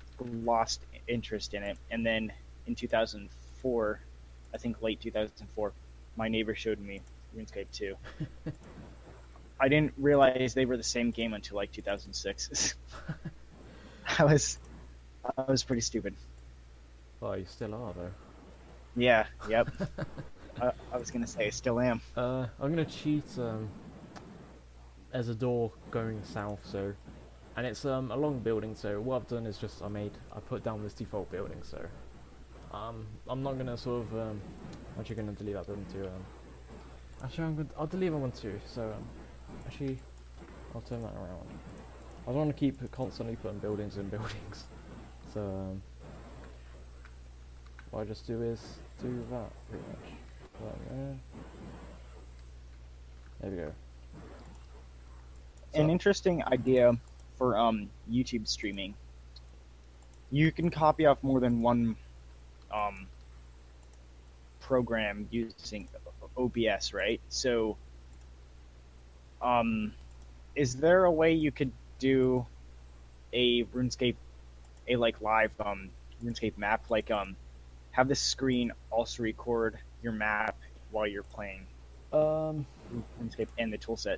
lost interest in it. And then in 2004, I think late 2004, my neighbor showed me RuneScape 2. I didn't realize they were the same game until like 2006. I was pretty stupid. Oh, you still are though. Yeah, yep. I was gonna say I still am. I'm gonna cheat. There's a door going south, so, and it's a long building. So what I've done is just I put down this default building. So I'm not gonna sort of I'm actually gonna delete that building too. Actually I'll delete that one too. So actually I'll turn that around. I don't want to keep constantly putting buildings in buildings. So what I just do is do that pretty much. Right there. There we go. An So, interesting idea for YouTube streaming. You can copy off more than one program using OBS, right? So, is there a way you could do a RuneScape, a like live RuneScape map, like have the screen also record your map while you're playing RuneScape and the toolset,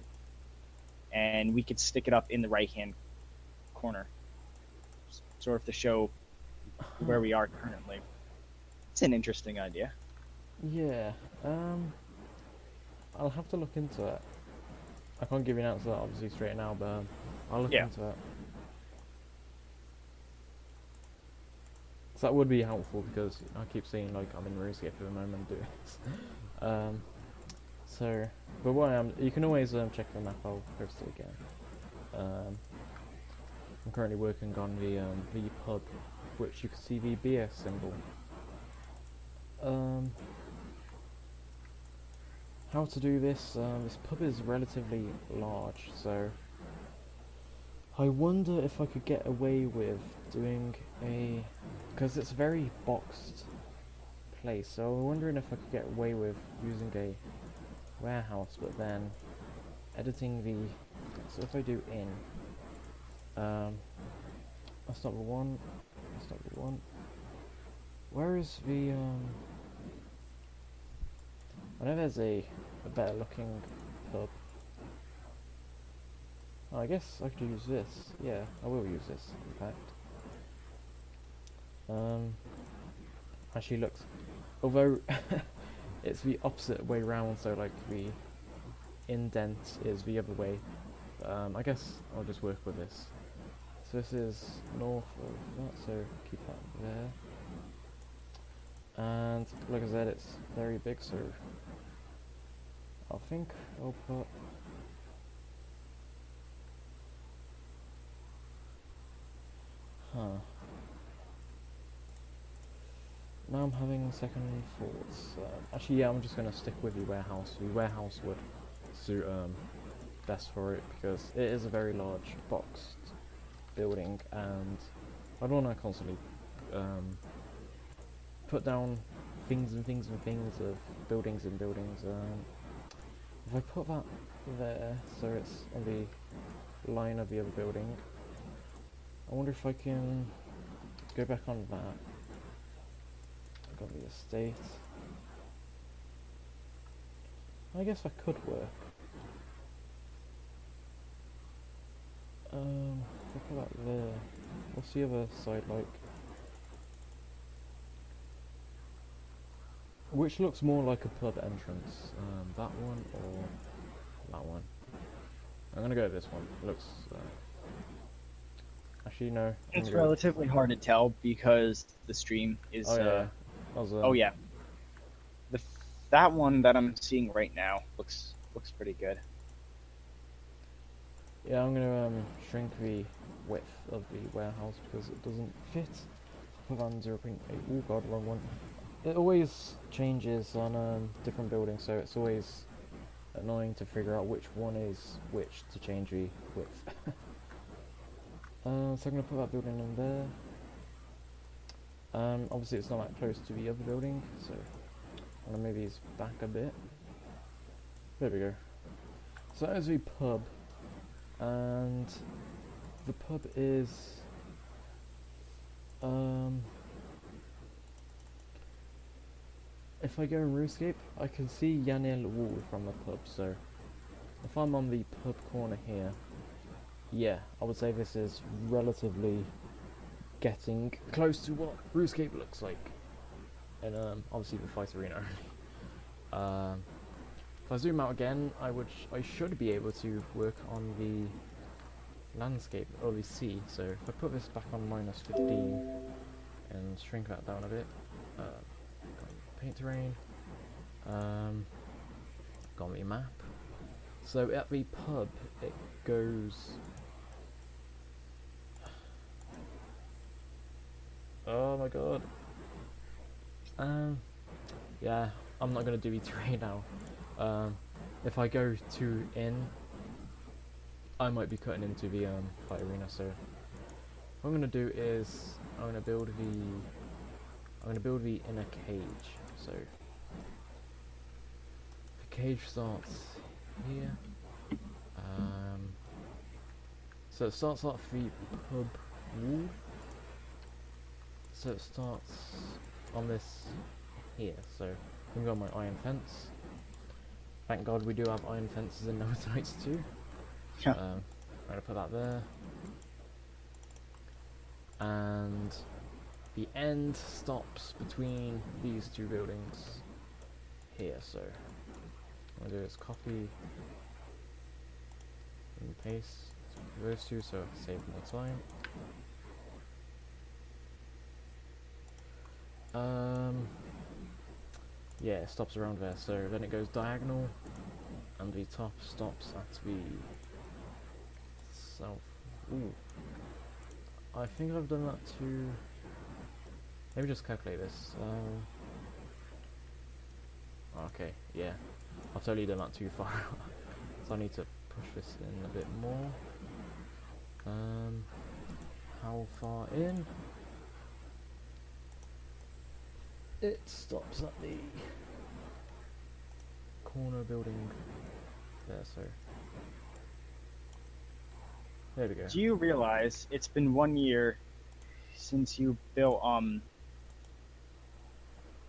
and we could stick it up in the right hand corner, sort of to show where we are currently. It's an interesting idea. yeah. I'll have to look into it. I can't give you an answer obviously straight now, but I'll look into it. So that would be helpful because I keep seeing like I'm in RuneScape at the moment doing this. So, but what you can always check the map. I'll post it again. I'm currently working on the pub, which you can see the BS symbol. How to do this? This pub is relatively large, so I wonder if I could get away with doing because it's a very boxed place, so I'm wondering if I could get away with using a warehouse, but then editing so if I do in, that's not the one, where is the, I know there's a better looking pub. Oh, I guess I could use this. Yeah, I will use this, in fact. Actually looks, although it's the opposite way round, so like the indent is the other way. I guess I'll just work with this. So this is north of that, so keep that there. And like I said, it's very big, so I think I'll put now I'm having second thoughts. Actually, yeah, I'm just gonna stick with the warehouse. The warehouse would suit best for it because it is a very large boxed building, and I don't want to constantly put down things and things and things of buildings and buildings. If I put that there, so it's on the line of the other building, I wonder if I can go back on that. I've got the estate. I guess that could work. If I put that there, what's the other side like? Which looks more like a pub entrance? That one or that one? I'm gonna go with this one. It looks. Actually, no. It's relatively hard to tell because the stream is. Oh yeah. Oh yeah. That one that I'm seeing right now looks pretty good. Yeah, I'm gonna shrink the width of the warehouse because it doesn't fit. Put on 0.8. Oh god, wrong one. It always changes on different buildings, so it's always annoying to figure out which one is which to change the width. So I'm going to put that building in there. Obviously it's not that close to the other building, so I'm going to move these back a bit. There we go. So that is the pub, and the pub is if I go in Runescape, I can see Gielinor wall from the pub, so if I'm on the pub corner here, yeah, I would say this is relatively getting close to what Runescape looks like. And obviously the fight arena. If I zoom out again, I should be able to work on the landscape or the sea. So if I put this back on -15 and shrink that down a bit, paint terrain, got me a map. So at the pub it goes. Oh my god. Yeah, I'm not gonna do the terrain now. If I go to in, I might be cutting into the fight arena. So what I'm gonna do is I'm gonna build the inner cage. So the cage starts here. So it starts off the pub wall. So it starts on this here. So I've got my iron fence. Thank God we do have iron fences in Neverwinter Nights too. Yeah. I'm gonna put that there. And the end stops between these two buildings here. So what I'm gonna do is copy and paste those two so I can save more time. Yeah, it stops around there, so then it goes diagonal, and the top stops at the south. Ooh. I think I've done that too. Let me just calculate this. Okay, yeah, I've totally done that too far. So I need to push this in a bit more. How far in? It stops at the corner building there, so there we go. Do you realize it's been 1 year since you built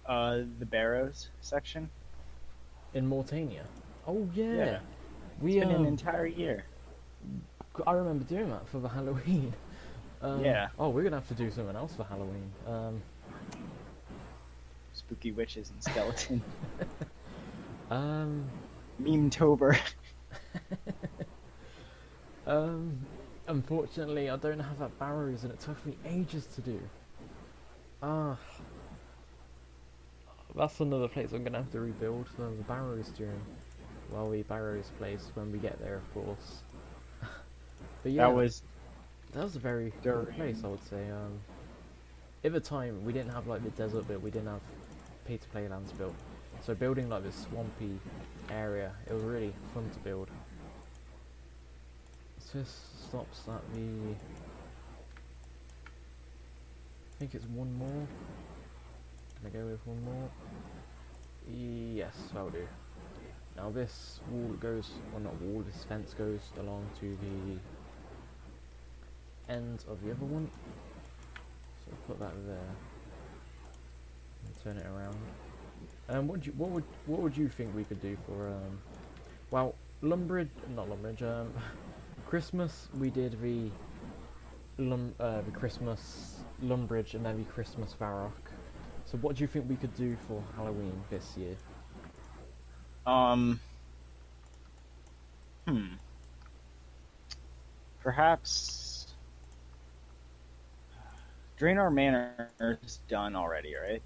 the Barrows section? In Mortania? Oh yeah, Yeah. we It's been an entire year. I remember doing that for the Halloween. Yeah. Oh, we're gonna have to do something else for Halloween. Spooky witches and skeleton. Um, Meme-tober. Unfortunately, I don't have that Barrows, and it took me ages to do. That's another place I'm gonna have to rebuild the Barrows during. Well, the Barrows place when we get there, of course. But yeah, that was a very cool place, I would say. At the time, we didn't have like the desert bit, we didn't have pay-to-play lands built. So building like this swampy area, it was really fun to build. So this stops at the... I think it's one more. Can I go with one more? Yes, that'll do. Now this wall goes, well not wall, this fence goes along to the end of the other one. So put that there. And turn it around. What would you think we could do for well, Christmas we did the Christmas Lumbridge and then the Christmas Varrock. So what do you think we could do for Halloween this year? Perhaps Draenor Manor is done already, right?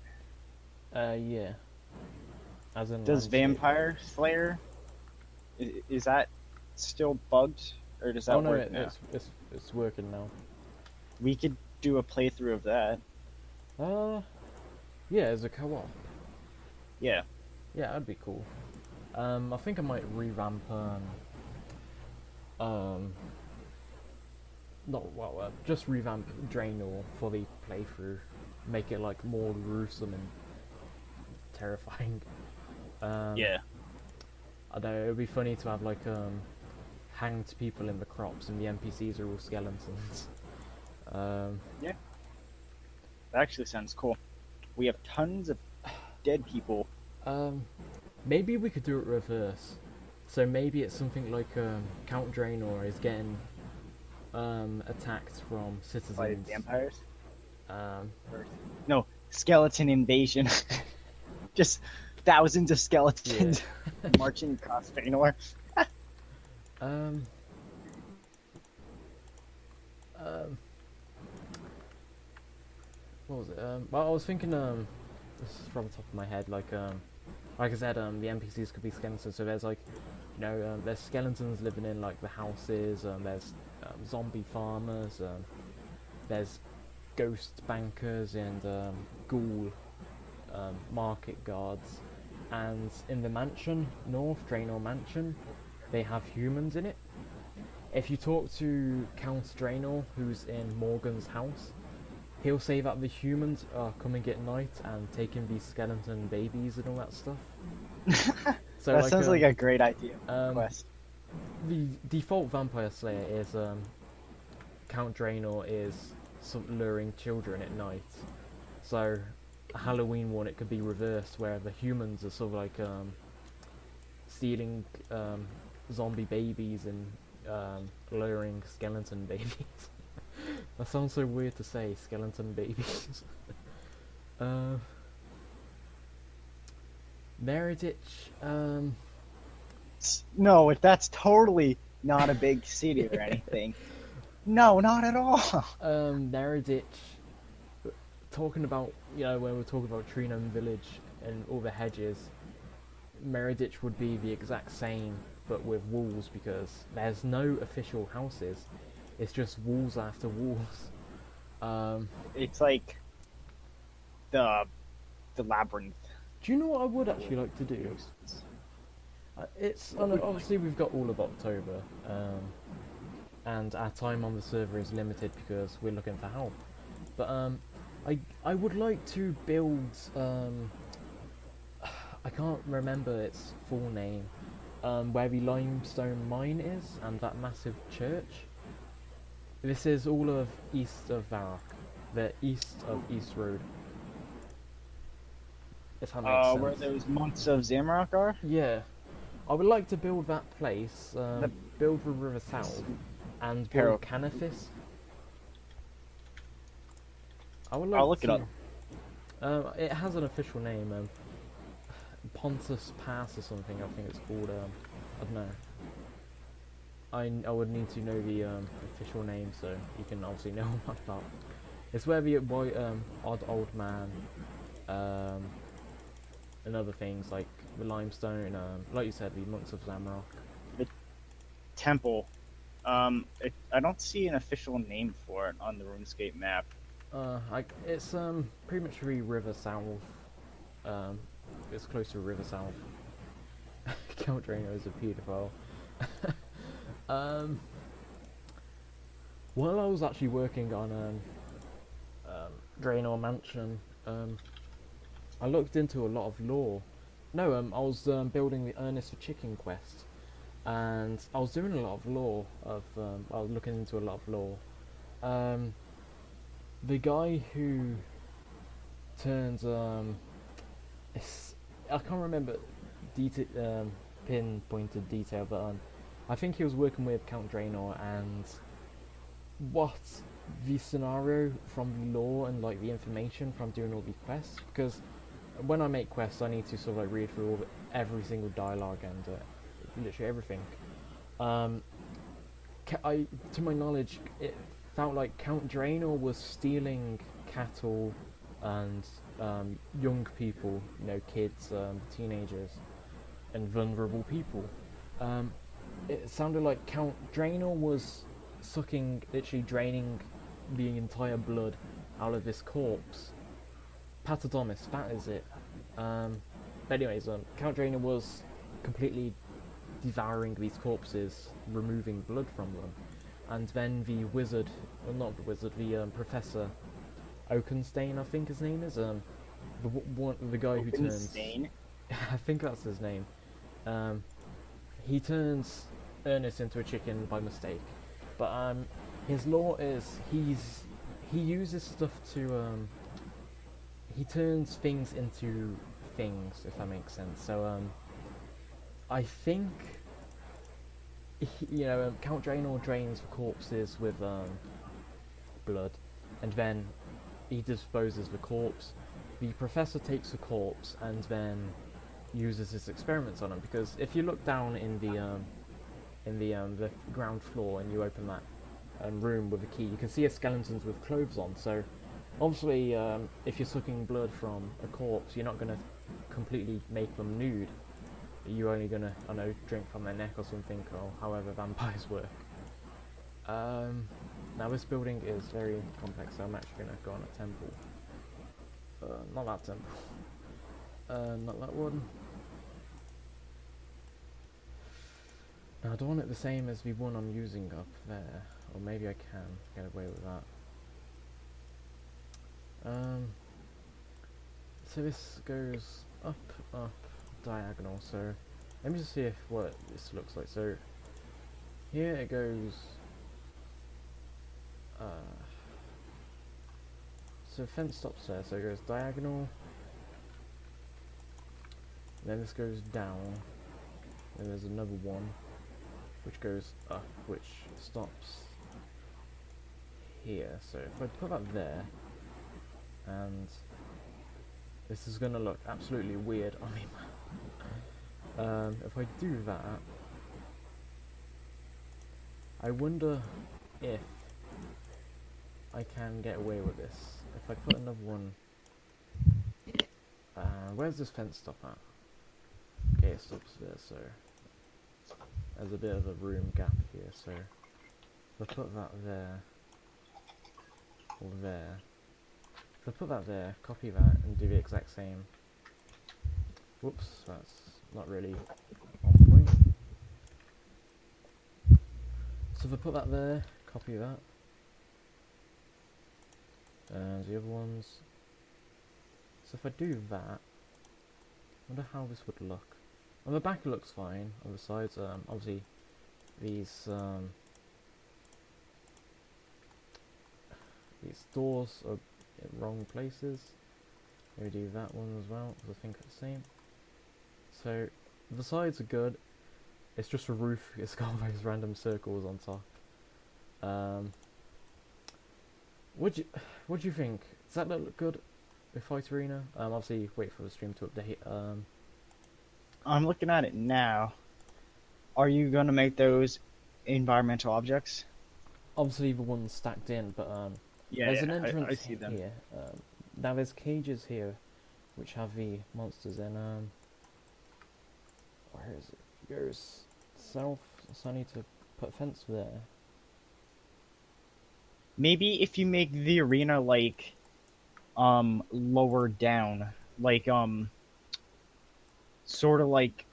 Yeah. As in Does landscape. Vampire Slayer is that still bugged, or does that work now? It's working now. We could do a playthrough of that. Yeah, as a co-op. Yeah. Yeah, that'd be cool. I think I might revamp um not well just revamp Draenor for the playthrough, make it like more gruesome and terrifying. Yeah. I don't know, it would be funny to have like hanged people in the crops and the NPCs are all skeletons. Yeah. That actually sounds cool. We have tons of dead people. Maybe we could do it reverse. So maybe it's something like Count Draenor is getting attacked from citizens. By vampires? Um, No, skeleton invasion. Just thousands of skeletons marching across Draenor. um, what was it? Well, I was thinking, this is from the top of my head, like I said, the NPCs could be skeletons. So there's like, there's skeletons living in like the houses. There's zombie farmers. There's ghost bankers and ghoul market guards. And in the mansion, North Draenor Mansion, they have humans in it. If you talk to Count Draenor, who's in Morgan's house, he'll say that the humans are coming at night and taking these skeleton babies and all that stuff. So That sounds like a great idea. Quest. The default vampire slayer is Count Draenor is luring children at night. So a Halloween one, it could be reversed, where the humans are sort of like stealing zombie babies and luring skeleton babies. That sounds so weird to say, skeleton babies. Meredith, No, that's totally not a big city or anything. No, not at all. Meredith, talking about, when we're talking about Trinum Village and all the hedges, Meredith would be the exact same, but with walls, because there's no official houses. It's just walls after walls. It's like the labyrinth. Do you know what I would actually like to do? Obviously we've got all of October, and our time on the server is limited because we're looking for help. But I would like to build. I can't remember its full name. Where the limestone mine is and that massive church. This is all of east of Varrock, the east of East Road. If that makes sense. Where those monks of Zamrock are? Yeah. I would like to build that place, build the River South, and build Canathis. I would like I'll look it up. It has an official name, Pontus Pass or something, I think it's called, I don't know. I would need to know the official name, so you can obviously know about that. It's where the odd old man, and other things like the limestone, like you said, the monks of Zamrock. The temple. I don't see an official name for it on the RuneScape map. It's pretty much the River South. It's close to River South. Count Draenor is a pedophile. While I was actually working on Draenor Mansion, I looked into a lot of lore. No, I was building the Ernest for Chicken quest, and I was doing a lot of lore. I was looking into a lot of lore. The guy who turns I can't remember pinpointed detail, but I think he was working with Count Draenor, and what the scenario from the lore and like the information from doing all the quests, because when I make quests I need to sort of like read through every single dialogue and literally everything. To my knowledge, it felt like Count Draenor was stealing cattle and young people, kids, teenagers, and vulnerable people. It sounded like Count Draenor was literally draining the entire blood out of this corpse. Patadomus, that is it. But anyways, Count Draenor was completely devouring these corpses, removing blood from them. And then the wizard, well not the wizard, the Professor Oakenstein, I think his name is, the guy who turns... Oakenstein? I think that's his name. He turns Ernest into a chicken by mistake. But his lore is he uses stuff to he turns things into things, if that makes sense. So I think Count Draenor drains the corpses with blood, and then he disposes the corpse. The professor takes the corpse and then uses his experiments on him, because if you look down in the ground floor and you open that room with a key, you can see a skeletons with clothes on. So obviously, if you're sucking blood from a corpse, you're not going to completely make them nude. You're only going to, I don't know, drink from their neck or something, or however vampires work. Now this building is very complex, so I'm actually going to go on a temple. Not that temple. Not that one. Now I don't want it the same as the one I'm using up there, or maybe I can get away with that. So this goes up, diagonal, so let me just see what this looks like. So here it goes, so fence stops there, so it goes diagonal, then this goes down, then there's another one which goes up, which stops here. So if I put that there, and this is gonna look absolutely weird on me. If I do that, I wonder if I can get away with this. If I put another one, where's this fence stop at? Okay, it stops there, so there's a bit of a room gap here, so if I put that there, or there, if I put that there, copy that, and do the exact same. Whoops, that's not really on point. So if I put that there, copy that, and the other ones. So if I do that, I wonder how this would look. On the back it looks fine, on the sides, obviously these doors are in wrong places. Maybe do that one as well, because I think it's the same. So the sides are good, it's just a roof, it's got all those random circles on top. What do you think? Does that look good with Fight Arena? Obviously wait for the stream to update. I'm looking at it now. Are you gonna make those environmental objects? Obviously the ones stacked in, but Yeah, there's an entrance I see them. here. Now there's cages here, which have the monsters in. Where is it? It goes south, so I need to put a fence there. Maybe if you make the arena like lower down, like sort of like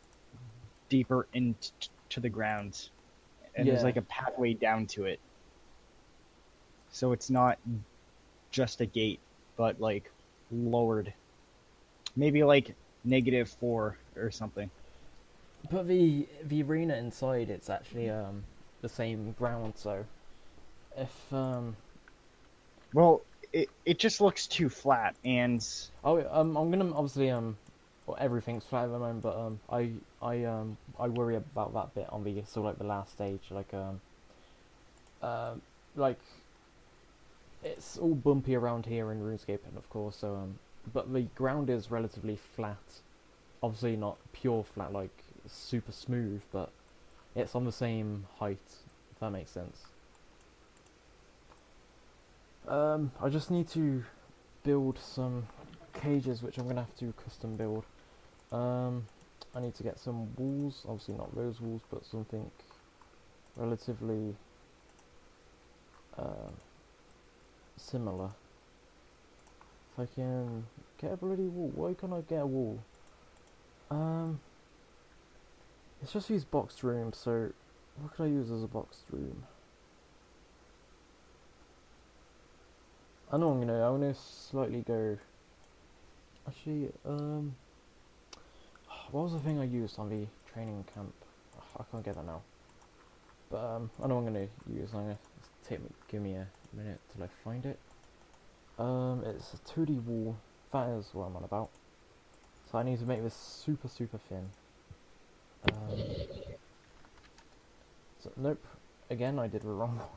deeper into the ground, and there's Yeah. like a pathway down to it, so it's not just a gate, but like lowered, maybe like -4 or something. But the arena inside, it's actually the same ground, so if Well, it just looks too flat, and I'm gonna obviously well, everything's flat at the moment, but I worry about that bit on the sort of like the last stage, like it's all bumpy around here in Runescape, and of course, so but the ground is relatively flat. Obviously not pure flat, like super smooth, but it's on the same height, if that makes sense. I just need to build some cages, which I'm gonna have to custom build. I need to get some walls, obviously not those walls, but something relatively similar. If I can get a bloody wall, why can't I get a wall? Let's just use boxed room. So, what could I use as a boxed room? I know I'm gonna slightly go. Actually, what was the thing I used on the training camp? I can't get that now. But I know I'm gonna use. Give me a minute till I find it. It's a 2D wall. That is what I'm on about. So I need to make this super thin. So, nope. Again, I did the wrong one.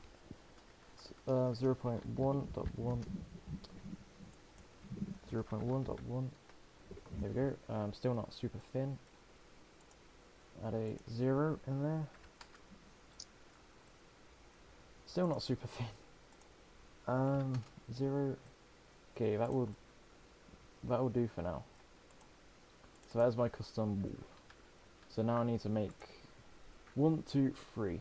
0.1.1. 0.1.1. There we go. Still not super thin. Add a 0 in there. Still not super thin. 0. Okay, that will do for now. So that's my custom wall. So now I need to make 1, 2, 3.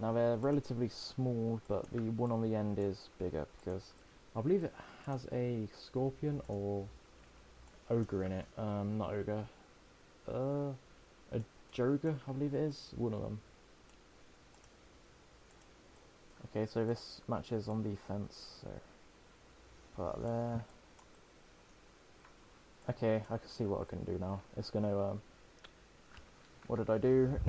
Now they're relatively small, but the one on the end is bigger because I believe it has a scorpion or ogre in it. Not ogre. A joker, I believe it is. One of them. Okay, so this matches on the fence. So put that there. Okay, I can see what I can do now. It's gonna what did I do?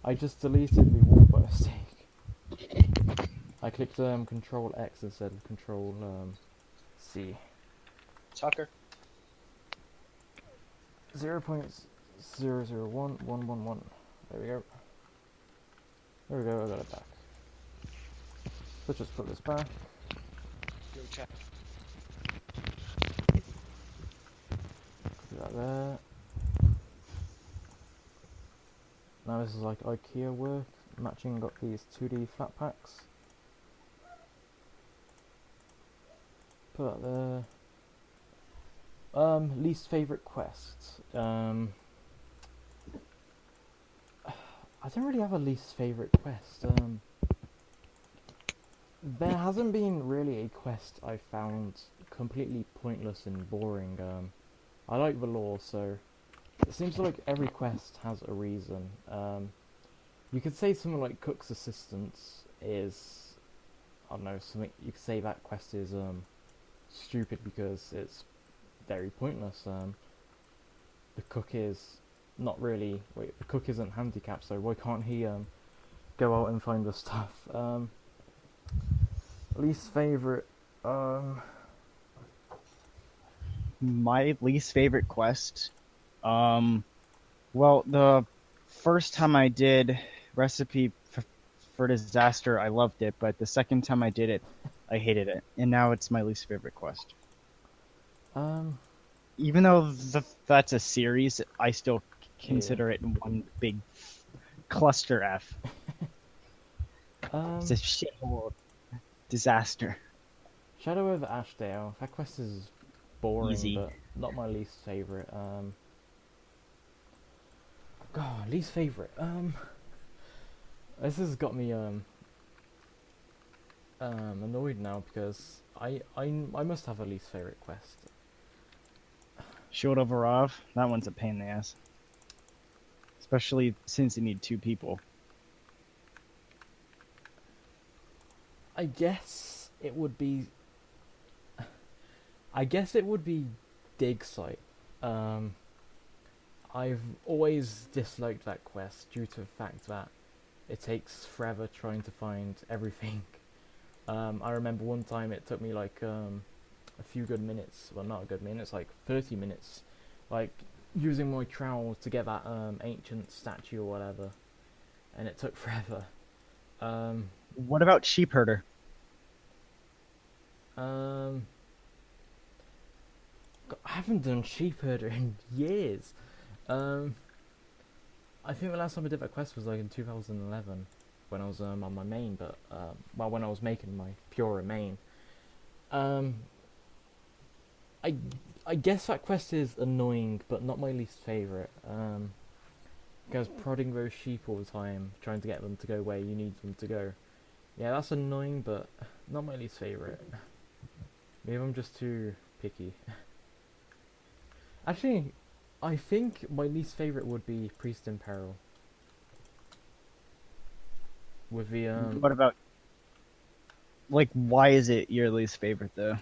I just deleted the wall by mistake. I clicked Control X instead of Control C. Tucker. 0.001111. There we go. There we go. I got it back. Let's just put this back. Go check. Do that there. Now this is like IKEA work. Matching got these 2D flat packs. Put that there. Least favorite quests. I don't really have a least favorite quest. There hasn't been really a quest I found completely pointless and boring. I like the lore, so it seems like every quest has a reason. You could say something like Cook's Assistance is, I don't know, something you could say that quest is stupid because it's very pointless. The cook is not really. Wait, the cook isn't handicapped, so why can't he go out and find the stuff? Least favorite. My least favorite quest. Well, the first time I did Recipe for Disaster, I loved it, but the second time I did it, I hated it, and now it's my least favorite quest. Even though that's a series, I still consider it one big cluster F. It's a shithole disaster. Shadow over Ashdale. That quest is boring, Easy. but not my least favorite. God, least favorite. This has got me annoyed now because I must have a least favorite quest. Shield of Arav, that one's a pain in the ass. Especially since you need 2 people. I guess it would be dig site. I've always disliked that quest due to the fact that it takes forever trying to find everything. I remember one time it took me like a few good minutes, well not a good minutes, like 30 minutes, like using my trowel to get that ancient statue or whatever, and it took forever. What about Sheep Herder? I haven't done sheep herder in years. I think the last time I did that quest was like in 2011 when I was on my main, but well, when I was making my Pura main. I guess that quest is annoying, but not my least favorite. Because prodding those sheep all the time, trying to get them to go where you need them to go. Yeah, that's annoying, but not my least favorite. Maybe I'm just too picky. Actually, I think my least favorite would be Priest in Peril. With the What about, like, why is it your least favorite though?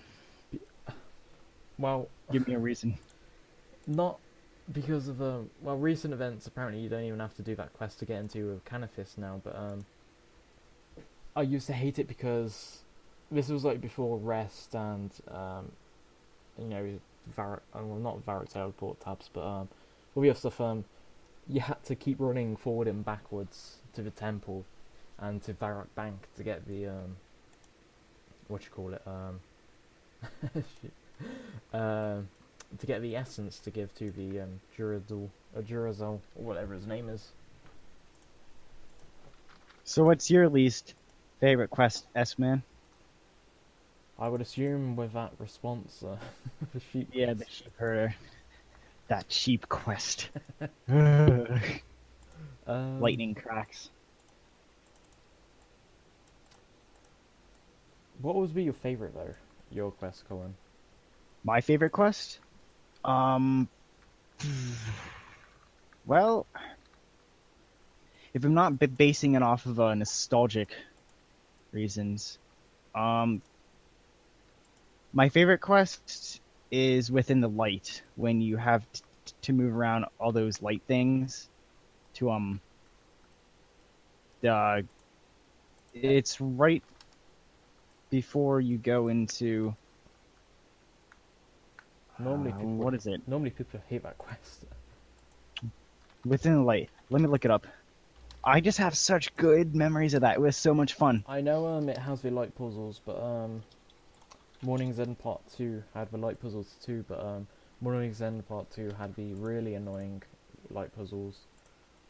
well, Give me a reason. not because of well, recent events. Apparently, you don't even have to do that quest to get into a Canifis now. But I used to hate it because this was like before Rest and you know, well, not Varrock teleport tabs, but all the other stuff. You had to keep running forward and backwards to the temple and to Varrock Bank to get the what you call it to get the essence to give to the Durazol, or whatever his name is. So what's your least favorite quest, S-Man? I would assume with that response, the sheep. Yeah, the sheep herder. That sheep quest. Lightning cracks. What would be your favorite though? Your quest, Colin. My favorite quest? Um, well, if I'm not basing it off of nostalgic reasons, um, my favorite quest is within the light when you have to move around all those light things to uh, it's right before you go into Normally people what is it? Normally people hate that quest. Within the light. Let me look it up. I just have such good memories of that. It was so much fun. I know it has the light puzzles, but Morning's End Part 2 had the light puzzles too, but Morning's End Part 2 had the really annoying light puzzles.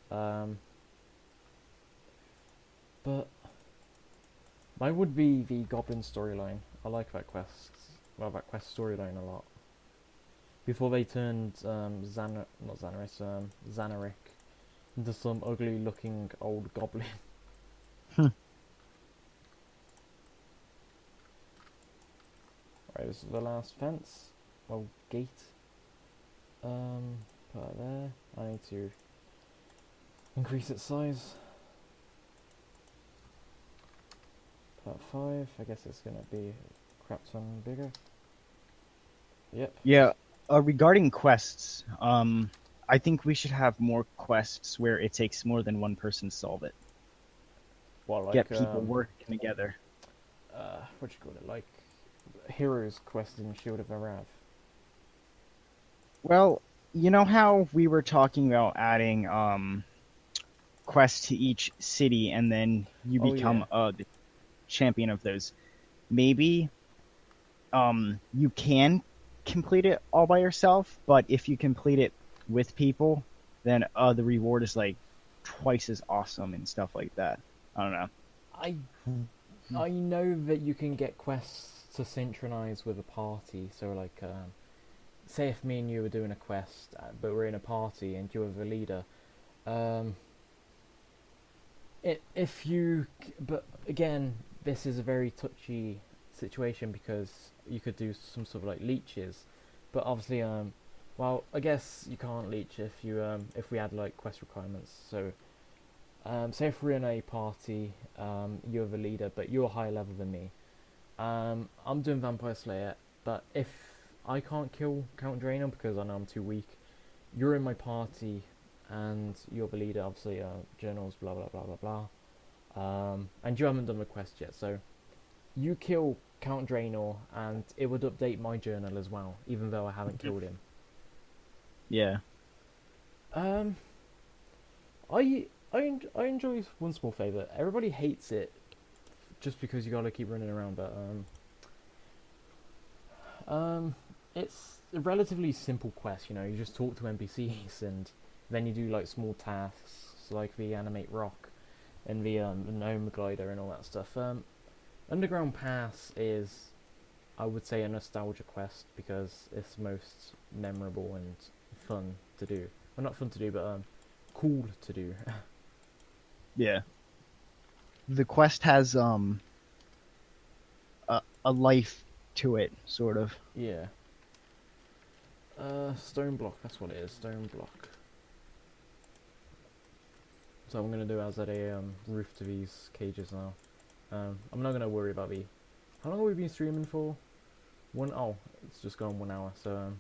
But mine would be the Goblin storyline. I like that quest. Well, that quest storyline a lot. Before they turned Xanaric into some ugly-looking old goblin. Right, this is the last fence. Well, gate. Put that there. I need to increase its size. Put 5. I guess it's gonna be a crap ton bigger. Yep. Yeah. Regarding quests, I think we should have more quests where it takes more than one person to solve it. Well, like Get people working together. what you call it? Like Heroes Quest in Shield of Arav. Well, you know how we were talking about adding quests to each city, and then you become the champion of those. Maybe you can complete it all by yourself, but if you complete it with people, then the reward is like twice as awesome and stuff like that. I don't know. I know that you can get quests to synchronize with a party. So like, say if me and you were doing a quest, but we're in a party and you're the leader. But again, this is a very touchy situation because you could do some sort of like leeches, but obviously, well, I guess you can't leech if you if we had like quest requirements. So, say if we're in a party, you're the leader, but you're higher level than me. I'm doing Vampire Slayer, but if I can't kill Count Draenor because I know I'm too weak, you're in my party, and you're the leader. Obviously, journals, blah blah blah blah blah. And you haven't done the quest yet, so you kill Count Draenor, and it would update my journal as well, even though I haven't killed him. Yeah. I enjoy one small favour. Everybody hates it just because you gotta keep running around, but it's a relatively simple quest. You know, you just talk to NPCs, and then you do like small tasks like the animate rock and the gnome glider and all that stuff. Underground Pass is, I would say, a nostalgia quest because it's most memorable and fun to do. Well, not fun to do, but cool to do. Yeah. The quest has a life to it, sort of. Yeah. Stone block, that's what it is, stone block. So I'm gonna do as a roof to these cages now. I'm not gonna worry about the. How long have we been streaming for? Oh, it's just gone 1 hour. So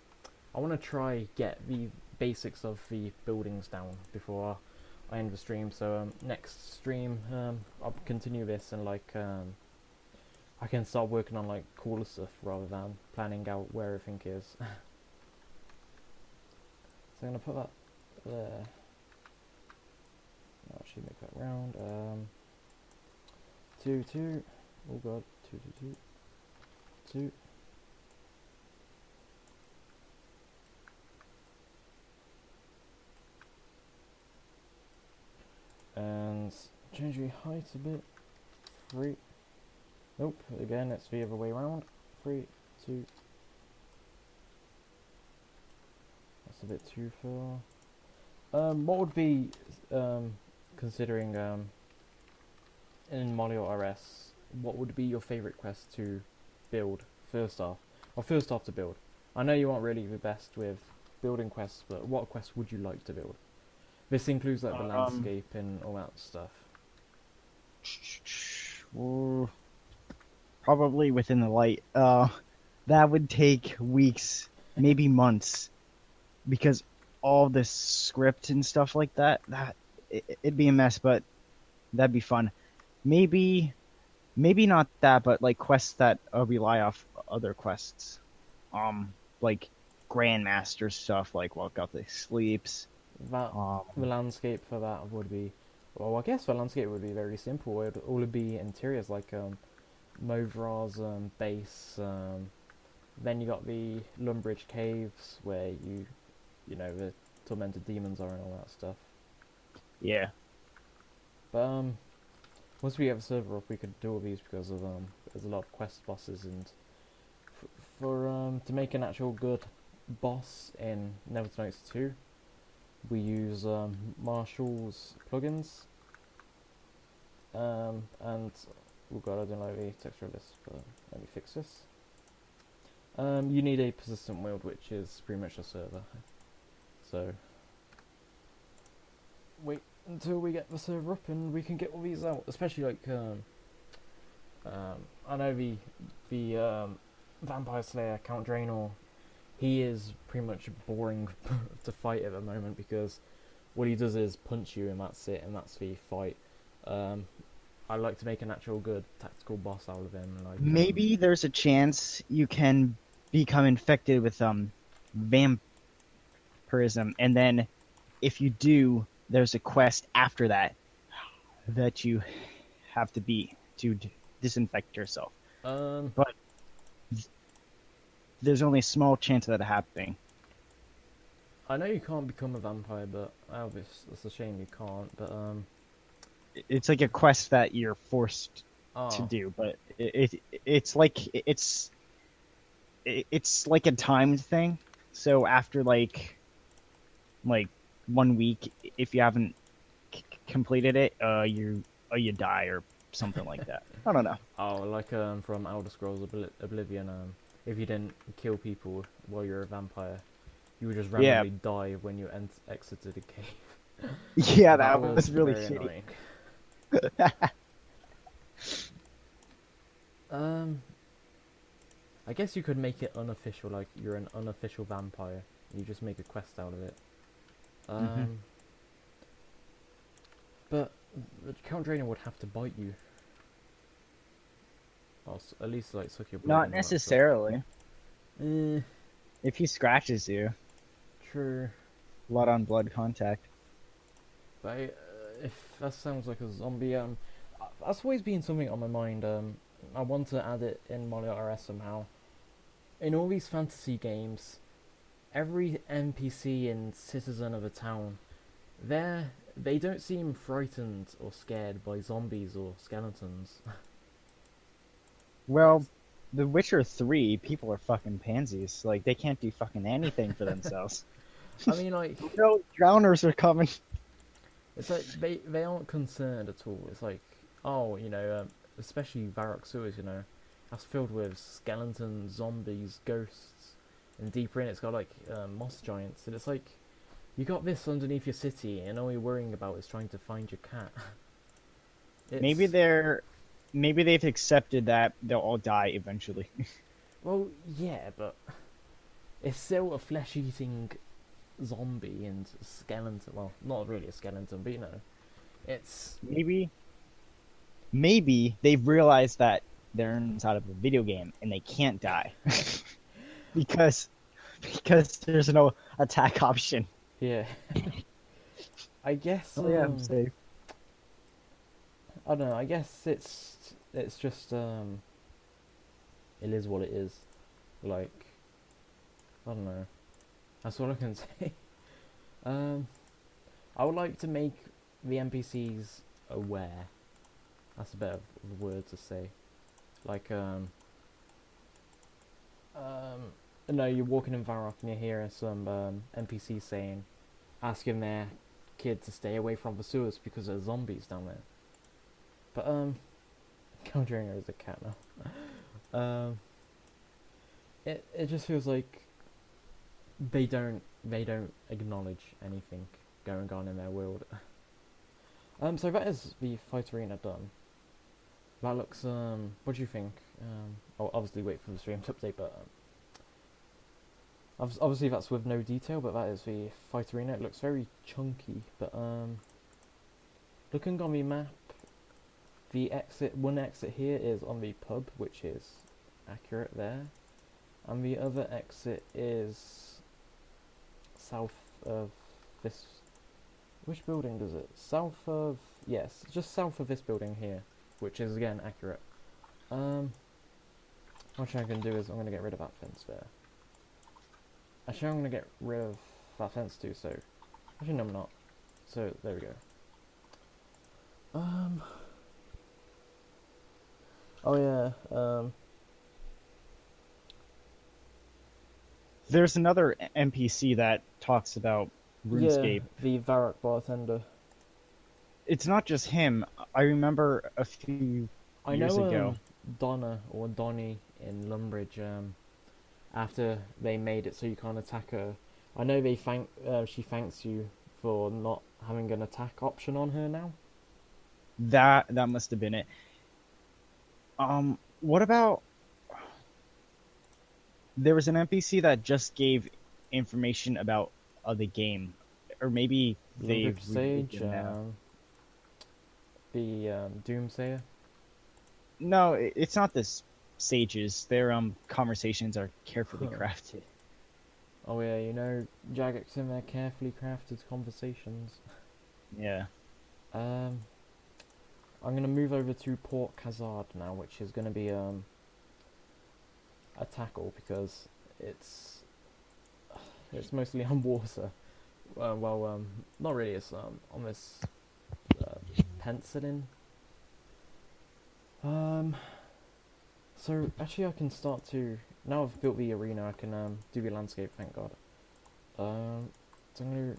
I want to try get the basics of the buildings down before I end the stream. So next stream, I'll continue this and like I can start working on like cooler stuff rather than planning out where everything is. So I'm gonna put that there. I'll actually make that round. 2, 2. Oh god, 2, 2, 2, 2. And change the height a bit. 3. Nope, again, it's the other way around. 3, 2. That's a bit too far. What would be considering in Molior RS, what would be your favourite quest to build first off? Or first off to build. I know you aren't really the best with building quests, but what quest would you like to build? This includes like the landscape and all that stuff. Probably within the light. That would take weeks, maybe months, because all this script and stuff like that, it'd be a mess, but that'd be fun. Maybe not that, but like quests that rely off other quests, like Grandmaster stuff, like Walk Out the Sleeps. That the landscape for that would be, well, I guess the landscape would be very simple. It would all be interiors like Movra's base. Then you got the Lumbridge Caves where you know the tormented demons are and all that stuff. Yeah. But once we have a server up, we could do all these because of there's a lot of quest bosses, and for to make an actual good boss in Neverwinter Nights 2, we use Marshall's plugins. And oh god, I don't like the texture list, but let me fix this. You need a persistent world, which is pretty much a server. So wait until we get the server up and we can get all these out. Especially like I know the Vampire Slayer Count Draenor. He is pretty much boring to fight at the moment because what he does is punch you and that's it, and that's the fight. I like to make an actual good tactical boss out of him. Like maybe there's a chance you can become infected with vampirism, and then if you do, there's a quest after that that you have to beat to disinfect yourself. But there's only a small chance of that happening. I know you can't become a vampire, but it's a shame you can't. But it's like a quest that you're forced to do, but it's like a timed thing. So after like 1 week, if you haven't completed it, you die or something like that. I don't know. Oh, like from Elder Scrolls Oblivion, if you didn't kill people while you're a vampire, you would just randomly die when you exited a cave. Yeah, that was really shitty. I guess you could make it unofficial, like you're an unofficial vampire. You just make a quest out of it. But the Count Draenor would have to bite you. Or at least like suck your blood. Not necessarily. Eh. If he scratches you. True. Blood on blood contact. But if that sounds like a zombie, that's always been something on my mind. I want to add it in Molior RS somehow. In all these fantasy games, every NPC and citizen of a town, they don't seem frightened or scared by zombies or skeletons. Well, The Witcher 3, people are fucking pansies. Like, they can't do fucking anything for themselves. I mean, like... No, drowners are coming. It's like, they aren't concerned at all. It's like, oh, you know, especially Varrock sewers, you know, that's filled with skeletons, zombies, ghosts. and deeper in it's got like moss giants, and it's like you got this underneath your city, and all you're worrying about is trying to find your cat. Maybe It's maybe they've accepted that they'll all die eventually. well, yeah, but it's still a flesh-eating zombie and skeleton. Well, not really a skeleton, but you know, it's maybe they've realized that they're inside of a video game and they can't die because there's no attack option. yeah. I guess Oh yeah, I'm safe. I don't know. I guess it's just it is what it is. Like I don't know. That's all I can say. Um, I would like to make the NPCs aware. That's a better word to say. Like no, you're walking in Varrock and you hear some NPCs saying, asking their kid to stay away from the sewers because there's zombies down there. But Kandarin is a cat now. It just feels like they don't acknowledge anything going on in their world. So that is the fight arena done. That looks what do you think? I'll obviously wait for the stream to update, but obviously that's with no detail, but that is the fight arena. It looks very chunky, but looking on the map, the one exit here is on the pub, which is accurate there, and the other exit is south of this. Which building does it? South of, yes, just south of this building here, which is again accurate. What I can do is I'm gonna get rid of that fence there. Actually, I'm gonna get rid of that fence too. So, actually, no, I'm not. So there we go. Oh yeah. There's another NPC that talks about RuneScape. Yeah, the Varrock bartender. It's not just him. I remember a few I years know ago. Donna or Donnie in Lumbridge. After they made it so you can't attack her, I know she thanks you for not having an attack option on her now. That must have been it. What about there was an NPC that just gave information about the game, or maybe they've Lumbridge Sage, now. the Doomsayer. No, it's not this sages. Their conversations are carefully crafted. Oh yeah, you know Jagex in their carefully crafted conversations. Yeah. I'm gonna move over to Port Khazard now, which is gonna be a tackle because it's mostly on water. Not really. It's on this penicillin. So actually, I can start to now. I've built the arena. I can do the landscape. Thank God. So I'm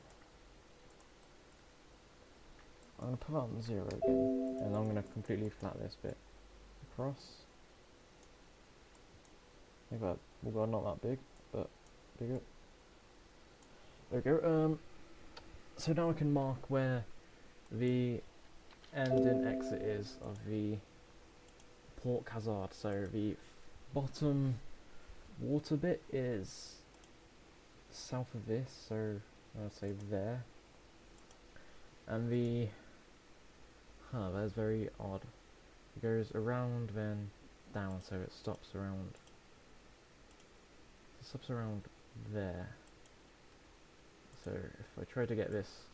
gonna put that on 0 again, and I'm gonna completely flat this bit across. I think that well, not that big, but bigger. There we go. So now I can mark where the end and exit is of the Port Khazard. So the bottom water bit is south of this, so I'll say there. And the that is very odd. It goes around then down, so it stops around. It stops around there. So if I try to get this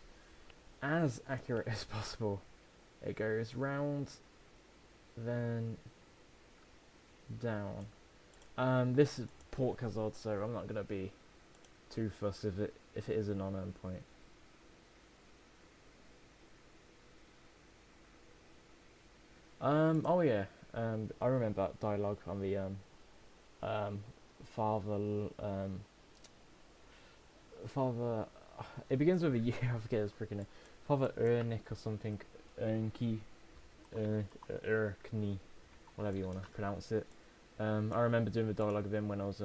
as accurate as possible, it goes round, then down. This is Port Khazard, so I'm not gonna be too fussed if it is an on-end point. Oh yeah. I remember that dialogue on the father. It begins with a U. I forget his freaking name. Father Ernick or something. Ernki, Erkni, whatever you wanna pronounce it. I remember doing the dialogue of him when I was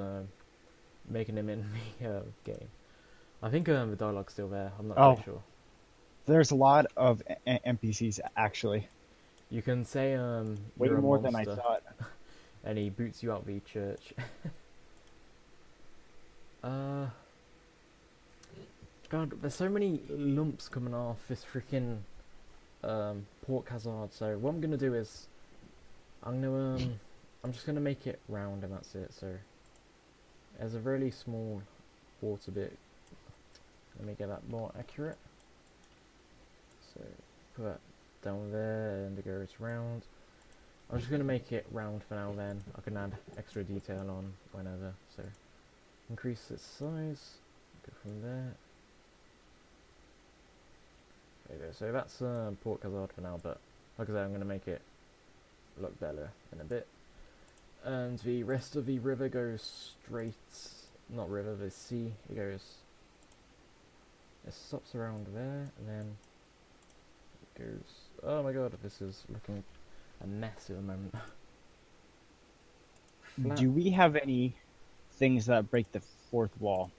making him in the game. I think the dialogue's still there. I'm not Oh, quite sure. there's a lot of NPCs actually. You can say Way you're a more than I monster, thought. and he boots you out of the church. uh, God, there's so many lumps coming off this freaking pork hazard. So what I'm gonna do is I'm just gonna make it round and that's it. So there's a really small water bit. Let me get that more accurate. So put that down there and it goes round. I'm just gonna make it round for now. Then I can add extra detail on whenever. So increase its size. Go from there. There you go. So that's port hazard for now, but like I said, I'm going to make it look better in a bit. And the rest of the river goes straight, not river, the sea. It stops around there, and then it goes. Oh my god, this is looking a mess at the moment. Do we have any things that break the fourth wall?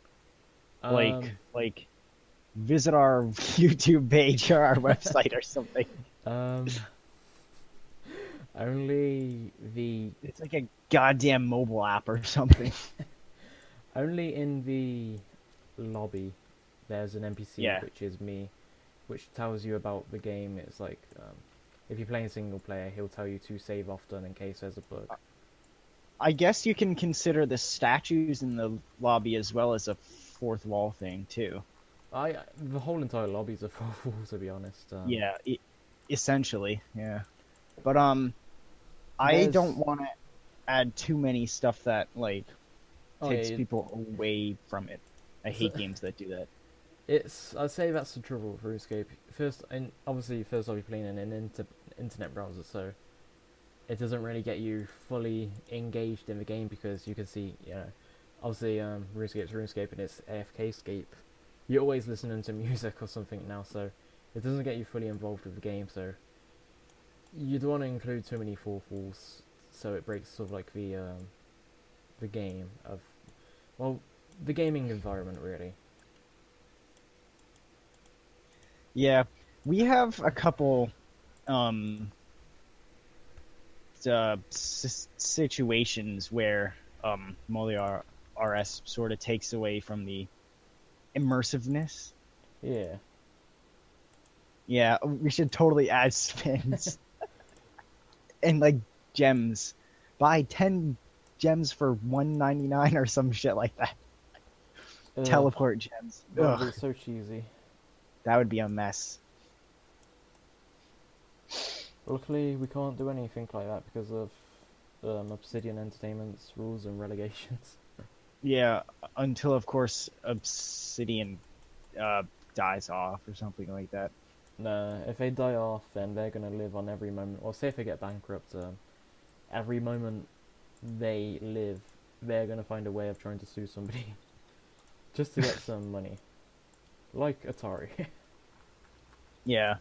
Like visit our YouTube page or our website or something. Only the It's like a goddamn mobile app or something. only in the lobby there's an NPC, Yeah. which is me, which tells you about the game. It's like if you're playing single player, he'll tell you to save often in case there's a bug. I guess you can consider the statues in the lobby as well as a fourth wall thing too. The whole entire lobby's a fourth wall, to be honest. Yeah, essentially, yeah. But I There's- don't want to add too many stuff that like Oh, takes yeah, people away from it. I hate games that do that. I'd say that's the trouble with RuneScape. Obviously, first I'll be playing in an internet browser, so it doesn't really get you fully engaged in the game because you can see, obviously RuneScape's RuneScape and it's AFK-scape. You're always listening to music or something now, so it doesn't get you fully involved with the game. So you don't want to include too many fourth walls, so it breaks sort of like the game of, well, the gaming environment really. Yeah, we have a couple situations where Molior RS sort of takes away from the immersiveness. Yeah. Yeah, we should totally add spins and like gems. Buy 10 gems for $1.99 or some shit like that. Teleport gems. That would be Ugh, so cheesy. that would be a mess. Luckily, we can't do anything like that because of Obsidian Entertainment's rules and relegations. Yeah, until of course Obsidian dies off or something like that. No, if they die off, then they're gonna live on every moment. Or say if they get bankrupt, every moment they live, they're gonna find a way of trying to sue somebody just to get some money, like Atari. Yeah.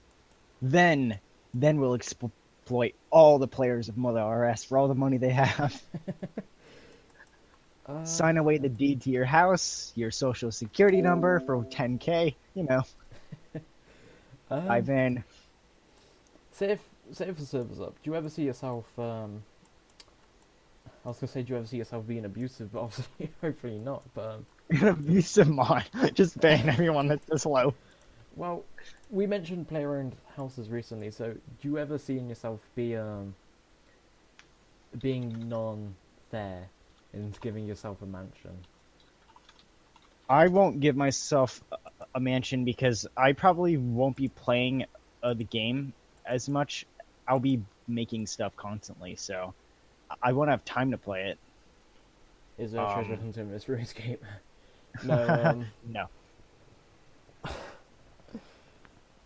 Then we'll exploit all the players of Molior RS for all the money they have. Sign away the deed to your house, your social security number for 10K, you know. Dive in. Say if the server's up, do you ever see yourself? I was gonna say, do you ever see yourself being abusive? But obviously, hopefully not. But An abusive mod. Just ban everyone that's this low. well, we mentioned player-owned houses recently. So, do you ever see in yourself being non-fair and giving yourself a mansion? I won't give myself a mansion because I probably won't be playing the game as much. I'll be making stuff constantly, so I won't have time to play it. Is there a treasure hunt in this RuneScape? No. No.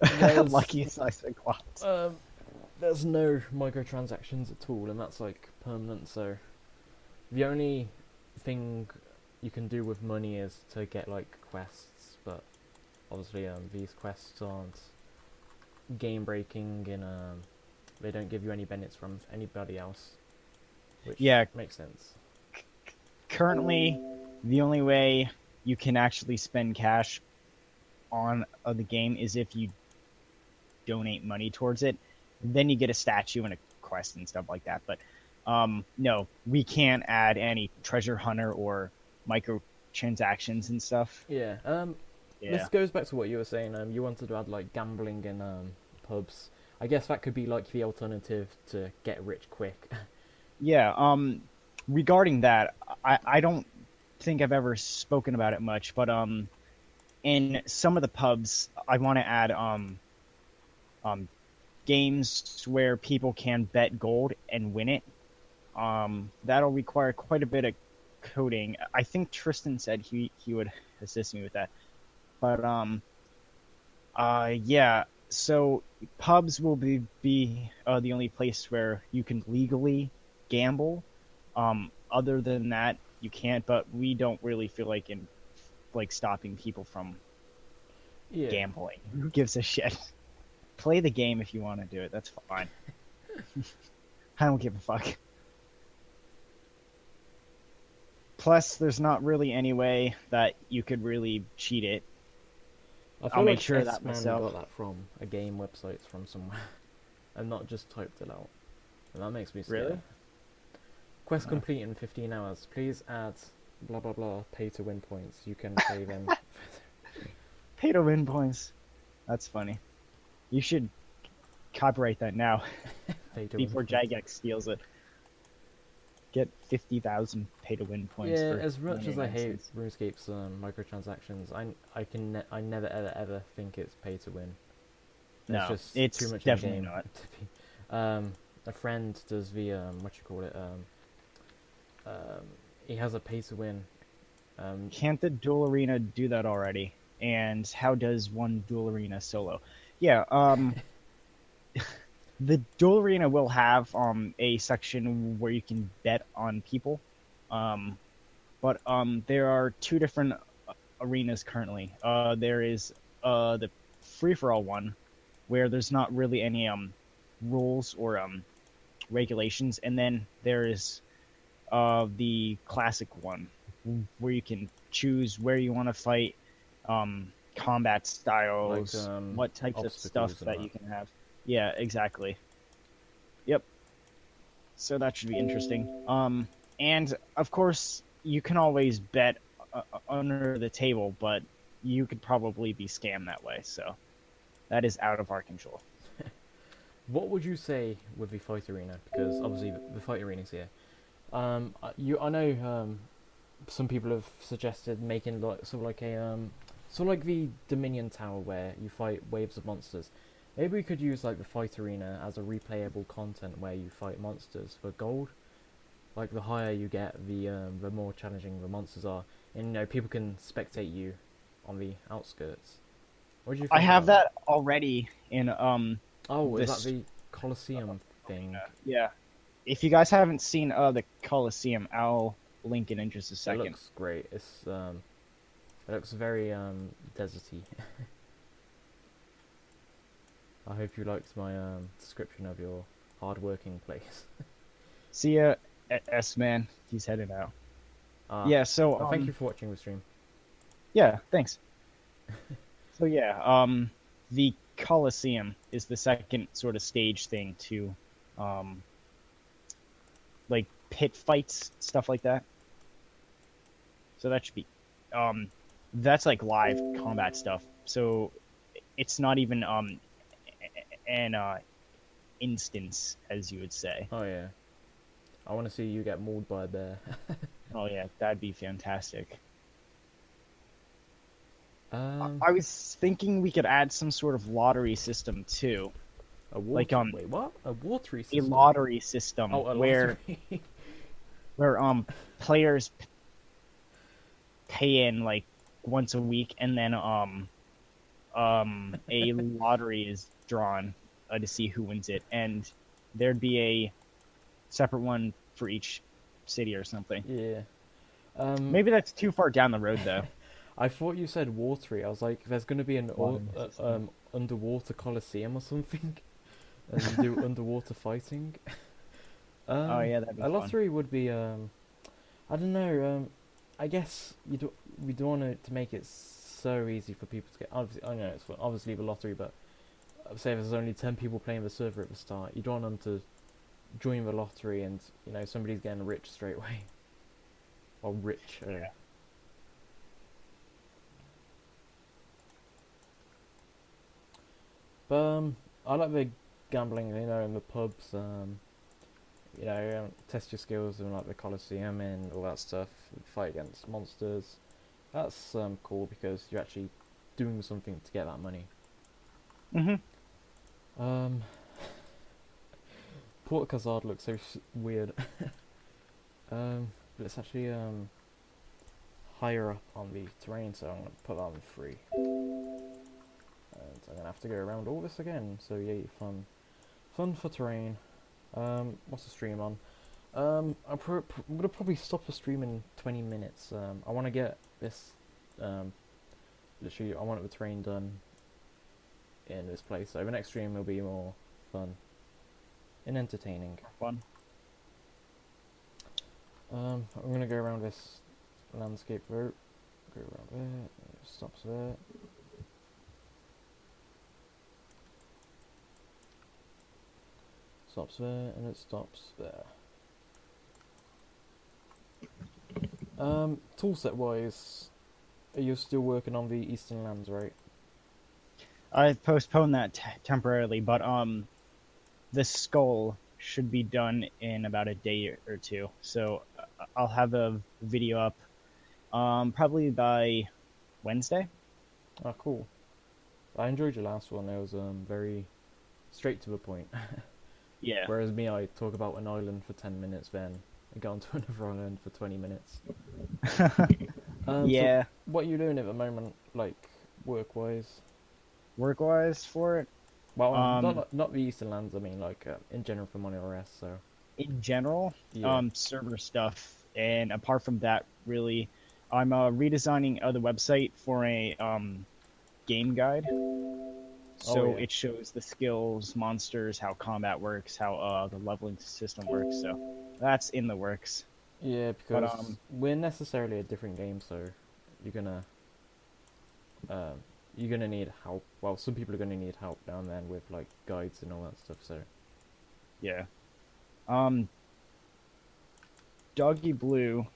There's, Lucky slice of glass. there's no microtransactions at all, and that's like permanent. So the only thing you can do with money is to get like quests, but obviously these quests aren't game breaking and they don't give you any benefits from anybody else, which Yeah. makes sense. Currently, the only way you can actually spend cash on the game is if you donate money towards it. Then you get a statue and a quest and stuff like that. But no, we can't add any treasure hunter or microtransactions and stuff. Yeah. Yeah. This goes back to what you were saying. You wanted to add like gambling in pubs. I guess that could be like the alternative to get rich quick. Yeah. Regarding that, I don't think I've ever spoken about it much, but in some of the pubs, I want to add games where people can bet gold and win it. That'll require quite a bit of coding. I think Tristan said he would assist me with that. But yeah. So pubs will be the only place where you can legally gamble. Other than that, you can't. But we don't really feel like stopping people from Yeah. gambling. Who gives a shit? Play the game if you want to do it. That's fine. I don't give a fuck. Plus, there's not really any way that you could really cheat it. I I'll feel make like sure that S-Man myself. got that from a game website from somewhere, and not just typed it out. And that makes me scared. Really? Quest complete in 15 hours. Please add blah blah blah pay to win points. You can pay them. Pay to win points. That's funny. You should copyright that now Pay to win before points. Jagex steals it. Get 50,000 pay to win points. Yeah, for as much as I 99 hate cents. RuneScape's microtransactions, I never ever think it's pay to win. No, There's just it's too much definitely in the game not. to be. A friend does the what you call it. He has a pay to win. Can't the duel arena do that already? And how does one duel arena solo? Yeah, the duel arena will have a section where you can bet on people. But there are two different arenas currently. There is the free for all one, where there's not really any rules or regulations, and then there is the classic one, where you can choose where you want to fight, combat styles, Like, what types of obstacles stuff and that that. you can have. Yeah, exactly. Yep. So that should be interesting. And of course, you can always bet under the table, but you could probably be scammed that way. So that is out of our control. What would you say with the fight arena? Because obviously the fight arena's here. I know some people have suggested making like sort of like a sort of like the Dominion Tower where you fight waves of monsters. Maybe we could use like the fight arena as a replayable content where you fight monsters for gold. Like the higher you get, the more challenging the monsters are, and you know people can spectate you on the outskirts. What do you think? I have about that already in Oh, is this that the Colosseum thing? yeah. If you guys haven't seen the Colosseum, I'll link it in just a It second. looks great. It looks very deserty. I hope you liked my description of your hard-working place. See ya, S-Man. He's headed out. Yeah, so well, thank you for watching the stream. Yeah, thanks. So yeah, the Colosseum is the second sort of stage thing to, like pit fights, stuff like that. So that should be, that's like live combat stuff. So it's not even an instance, as you would say. Oh yeah, I want to see you get mauled by a bear. Oh yeah, that'd be fantastic. um, I was thinking we could add some sort of lottery system too. a water, like, wait, what? A watery A system? lottery system Oh, a where lottery. players pay in like once a week, and then a lottery is drawn to see who wins it, and there'd be a separate one for each city or something. Yeah. Maybe that's too far down the road though. I thought you said watery. I was like, there's going to be an Water system. underwater Colosseum or something, and you do underwater fighting. Oh yeah, that'd be A fun. lottery would be I don't know. I guess we don't want it to make it so easy for people to get. Obviously, I know it's obviously the lottery, but say if there's only 10 people playing the server at the start, you don't want them to join the lottery and somebody's getting rich straight away, or rich. Yeah. But I like the gambling, in the pubs. Test your skills in like the Colosseum and all that stuff. Fight against monsters. That's cool because you're actually doing something to get that money. Mhm. Port Khazard looks so weird. But it's actually higher up on the terrain, so I'm gonna put that on free. And I'm gonna have to go around all this again. So yay, fun for terrain. What's the stream on? I'm gonna probably stop the stream in 20 minutes. I want to get this. Literally, I want the terrain done in this place. So the next stream will be more fun and entertaining. Fun. I'm gonna go around this landscape route. Go around there. It stops there. Stops there, and it stops there. Toolset wise, are you still working on the Eastern Lands, right? I've postponed that temporarily, but the skull should be done in about a day or two. So I'll have a video up probably by Wednesday. Oh, cool. I enjoyed your last one. It was very straight to the point. Yeah. Whereas me, I talk about an island for 10 minutes, then I go on to another island for 20 minutes. Yeah. So what are you doing at the moment, like work-wise? Work-wise for it? Well, not the Eastern Lands. I mean, like in general for Molior RS. So in general, yeah. Server stuff, and apart from that, really, I'm redesigning the website for a game guide. So yeah. it shows the skills, monsters, how combat works, how the leveling system works. So that's in the works. Yeah, because we're necessarily a different game, so you're gonna need help. Well, some people are gonna need help down there with like guides and all that stuff. So yeah. Doggy Blue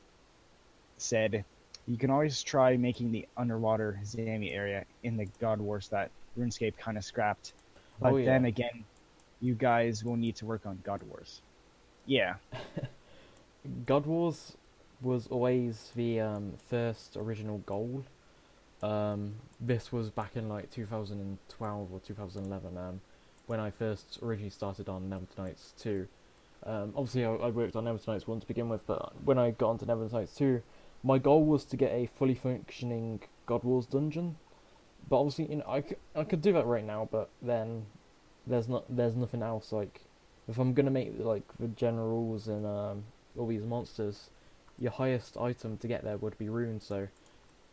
said you can always try making the underwater Zami area in the God Wars that RuneScape kind of scrapped. But then again, you guys will need to work on God Wars. Yeah. God Wars was always the first original goal. This was back in like 2012 or 2011 when I first originally started on Neverwinter Nights 2. Obviously I worked on Neverwinter Nights 1 to begin with, but when I got onto Neverwinter Nights 2, my goal was to get a fully functioning God Wars dungeon. But obviously, I could do that right now, but then there's nothing else. Like, if I'm gonna make like the generals and all these monsters, your highest item to get there would be runes. So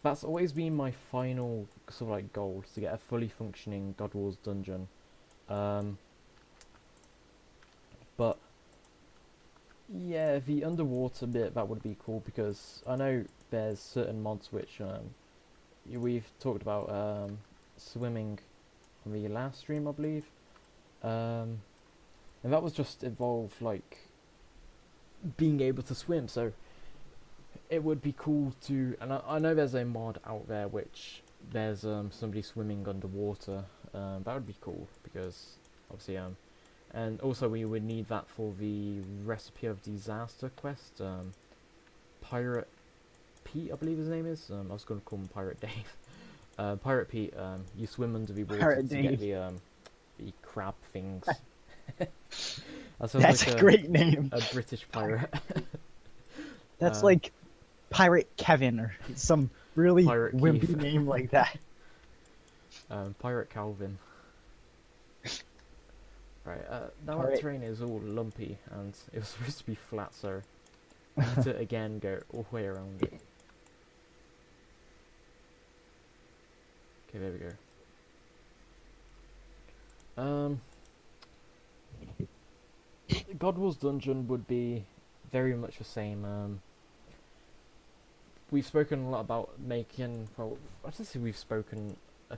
that's always been my final sort of like goal, to get a fully functioning God Wars dungeon. But yeah, the underwater bit, that would be cool, because I know there's certain mods which we've talked about swimming on the last stream, I believe, and that was just involved like being able to swim. So it would be cool to, and I know there's a mod out there which there's somebody swimming underwater. That would be cool, because obviously and also we would need that for the Recipe of Disaster quest. Pirate Pete, I believe his name is. I was going to call him Pirate Dave. Pirate Pete, you swim under the water to get the crab things. That's like a great name. A British pirate. That's like Pirate Kevin or some really wimpy name like that. Pirate Calvin. Right, now that terrain is all lumpy and it was supposed to be flat, so I need to again go all the way around it. Okay, there we go. God Wars dungeon would be very much the same. we've spoken a lot about making. Well, I just say we've spoken a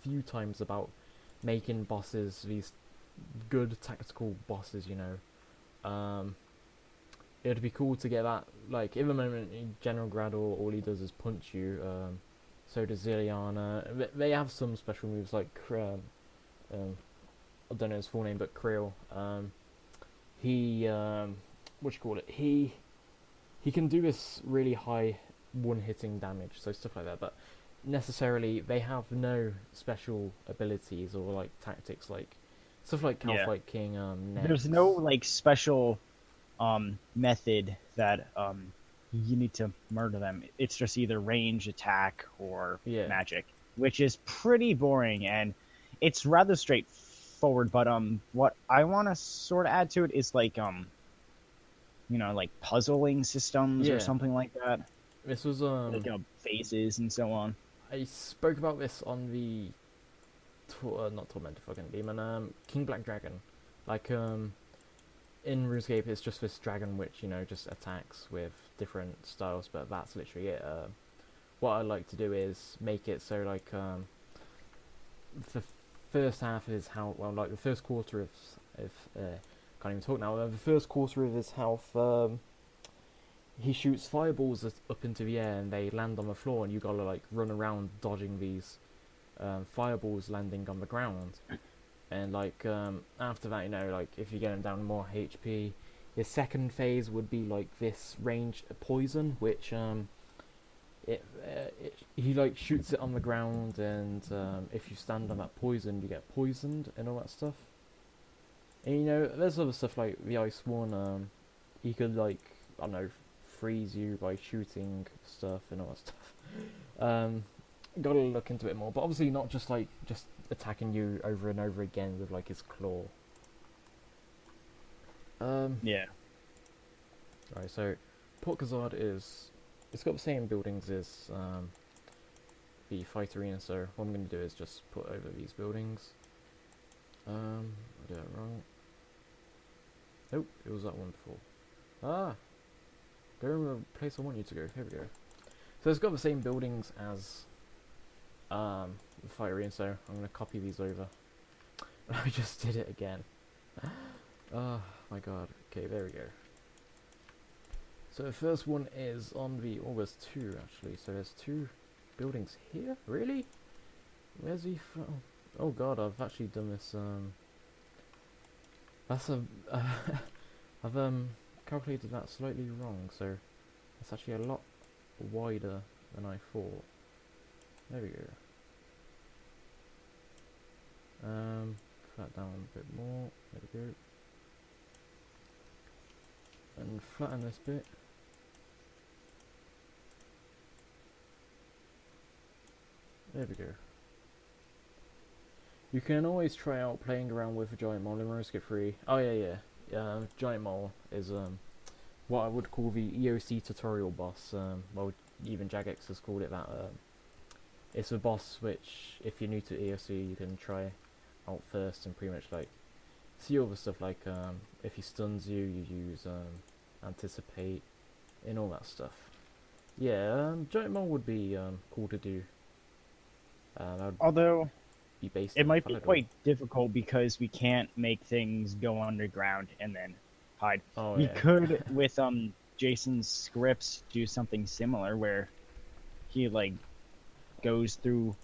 few times about making bosses, these good tactical bosses. It'd be cool to get that. Like in the moment, General Grador, all he does is punch you. So does Gielinor. They have some special moves like I don't know his full name, but Krill. He what you call it? He can do this really high one-hitting damage, so stuff like that. But necessarily, they have no special abilities or like tactics, like stuff like Yeah. Calfight King. There's no like special method that you need to murder them. It's just either range attack or Yeah. magic, which is pretty boring, and it's rather straightforward. But what I want to sort of add to it is like like puzzling systems or Yeah. something like that, This was like phases and so on. I spoke about this on the not Tormented fucking Demon, King Black Dragon. Like in RuneScape, it's just this dragon which just attacks with different styles, but that's literally it. What I like to do is make it so like the first half of his health, well, like the first quarter of can't even talk now. The first quarter of his health, he shoots fireballs up into the air and they land on the floor, and you gotta like run around dodging these fireballs landing on the ground. And like after that, like if you're getting down more HP, his second phase would be like this ranged poison, which he like shoots it on the ground, and if you stand on that poison, you get poisoned and all that stuff. And there's other stuff like the Ice One. He could like I don't know freeze you by shooting stuff and all that stuff. Gotta look into it more, but obviously not just attacking you over and over again with like his claw. Yeah. Right, so Port Khazad it's got the same buildings as the fight arena, so what I'm gonna do is just put over these buildings. I did it wrong. Nope, it was that one before. Go to the place I want you to go. Here we go. So it's got the same buildings as the fight arena, so I'm gonna copy these over. I just did it again. Oh my god. Okay, there we go. So the first one is on the... Oh, there's two actually. So there's two buildings here? Really? Where's he from? Oh god, I've actually done this, that's a... I've calculated that slightly wrong, so it's actually a lot wider than I thought. There we go. Flat down a bit more. There we go. And flatten this bit. There we go. You can always try out playing around with a giant mole in Runescape 3. Oh yeah. Giant mole is what I would call the EOC tutorial boss. Well, even Jagex has called it that. It's a boss which, if you're new to EOC, you can try out first and pretty much like see all the stuff like if he stuns you, you use anticipate and all that stuff. Yeah, giant mole would be cool to do. Although be based it in might be Falador. quite difficult because we can't make things go underground and then hide. Oh, We yeah. could, with Jason's scripts, do something similar where he like goes through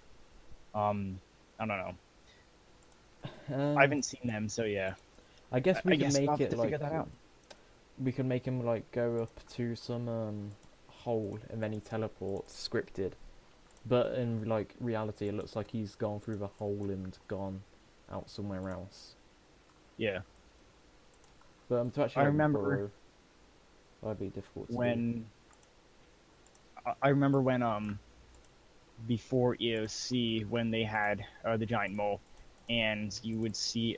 I don't know. I haven't seen them, so yeah. I guess we I can guess we'll make have it to like figure that out. we can make him like go up to some hole and then he teleports scripted. But in like reality, it looks like he's gone through the hole and gone out somewhere else. Yeah. But to actually I like, remember burrow, that'd be difficult to do. when I remember when before EOC when they had the giant mole, and you would see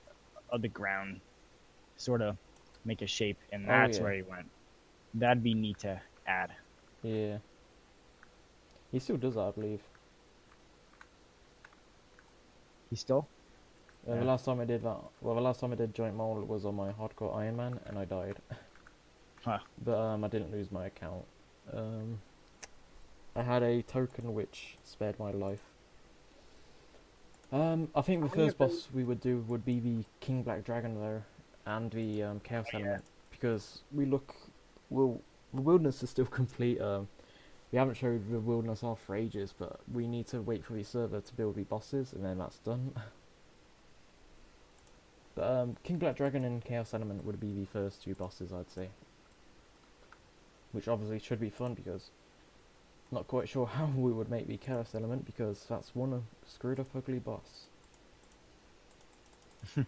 the ground sort of make a shape, and that's yeah. where he went. That'd be neat to add. Yeah. He still does that, I believe. He still? The Yeah. last time I did that, well, the last time I did Giant Mole was on my Hardcore Iron Man, and I died. Huh. But I didn't lose my account. I had a token which spared my life. I think the How many first of those? boss we would do would be the King Black Dragon though, and the Chaos Oh, yeah. Element, because well, the wilderness is still complete. We haven't showed the wilderness off for ages, but we need to wait for the server to build the bosses, and then that's done. But King Black Dragon and Chaos Element would be the first two bosses, I'd say. Which obviously should be fun, because not quite sure how we would make the Chaos Element, because that's one screwed up ugly boss. Okay,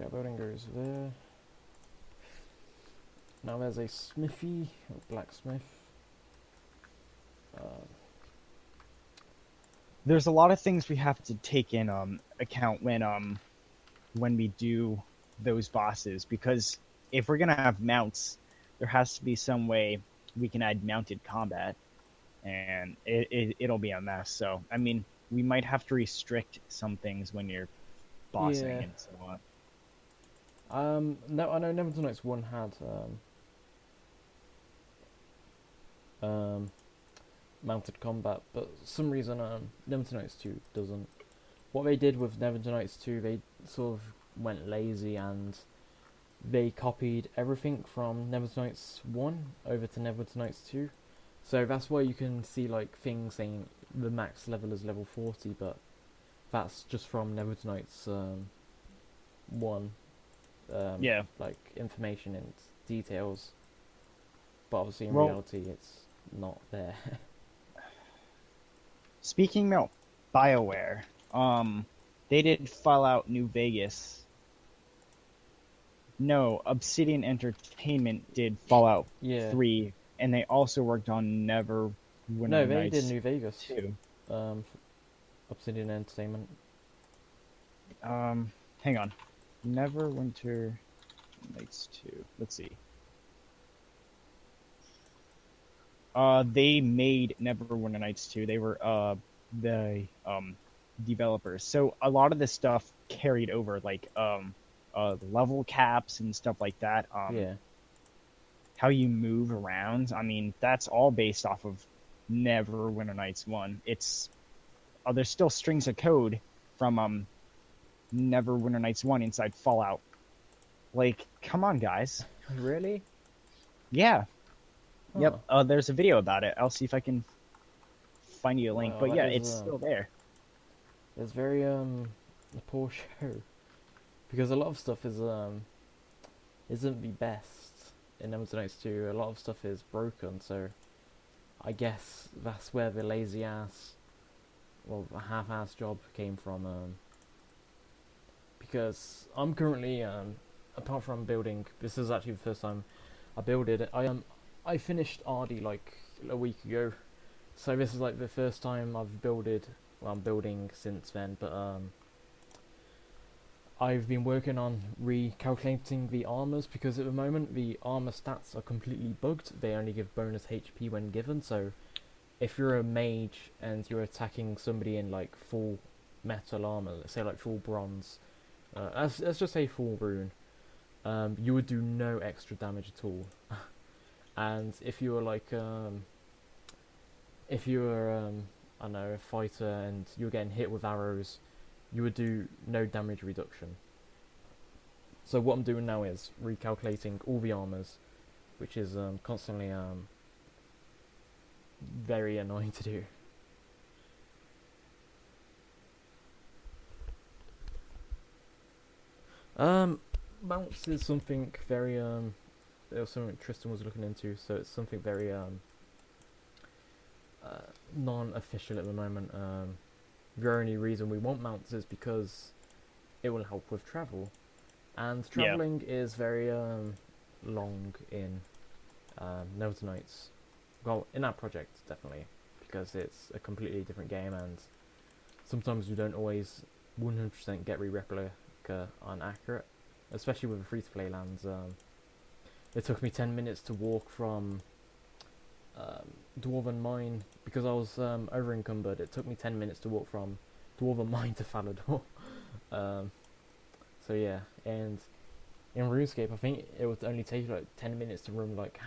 our building goes there. Now there's a smithy, or blacksmith. There's a lot of things we have to take in account when we do those bosses, because if we're gonna have mounts, there has to be some way we can add mounted combat, and it'll be a mess. So I mean, we might have to restrict some things when you're bossing Yeah. and so on. No, I know Neverwinter Nights 1 had mounted combat, but for some reason Neverwinter Nights 2 doesn't. What they did with Neverwinter Nights 2, they sort of went lazy and they copied everything from Neverwinter Nights 1 over to Neverwinter Nights 2. So that's why you can see like things saying the max level is level 40, but that's just from Neverwinter Nights 1. Yeah. Like information and details, but obviously in Well, reality it's not there. speaking of BioWare, they did Fallout New Vegas. No, Obsidian Entertainment did Fallout Yeah. 3, and they also worked on Neverwinter No, they Nights did New Vegas. 2. Obsidian Entertainment. Hang on. Neverwinter Nights 2. Let's see. They made Neverwinter Nights 2. They were the developers. So a lot of this stuff carried over, like level caps and stuff like that. Yeah. How you move around. I mean, that's all based off of Neverwinter Nights 1. It's there's still strings of code from Neverwinter Nights 1 inside Fallout. Like, come on, guys. Really? Yeah. Huh. Yep. There's a video about it. I'll see if I can find you a link. Wow, But that yeah, is, it's still there. It's very a poor show, because a lot of stuff is isn't the best in Neverwinter Nights 2. A lot of stuff is broken, so I guess that's where the lazy ass, well, the half-ass job came from. Because I'm currently apart from building, this is actually the first time I builded it. I finished RD like a week ago, so this is like the first time I've builded. Well, I'm building since then, but I've been working on recalculating the armors, because at the moment the armor stats are completely bugged. They only give bonus HP when given, so if you're a mage and you're attacking somebody in like full metal armor, let's say like full bronze, let's just say full rune, you would do no extra damage at all. And if you were like if you were I don't know, a fighter and you were getting hit with arrows, you would do no damage reduction. So what I'm doing now is recalculating all the armors, which is constantly very annoying to do. Mounts is something very it was something Tristan was looking into, so it's something very non-official at the moment. The only reason we want mounts is because it will help with travel, and traveling is very long in Neverwinter Nights. Well, in our project definitely, because it's a completely different game, and sometimes you don't always 100% get replica on accurate, especially with the free-to-play lands. It took me 10 minutes to walk from Dwarven Mine, because I was over encumbered. It took me 10 minutes to walk from Dwarven Mine to Falador. So yeah, and in RuneScape I think it would only take like 10 minutes to run like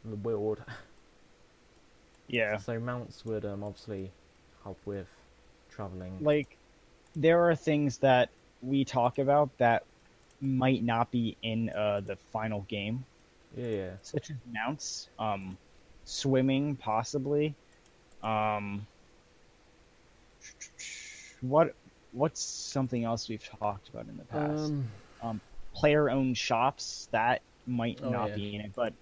the build. Yeah. So mounts would obviously help with traveling. Like, there are things that we talk about that might not be in the final game, Yeah, such as mounts, swimming possibly. Um, what what's something else we've talked about in the past? um, Player-owned shops that might oh not yeah, be in it, but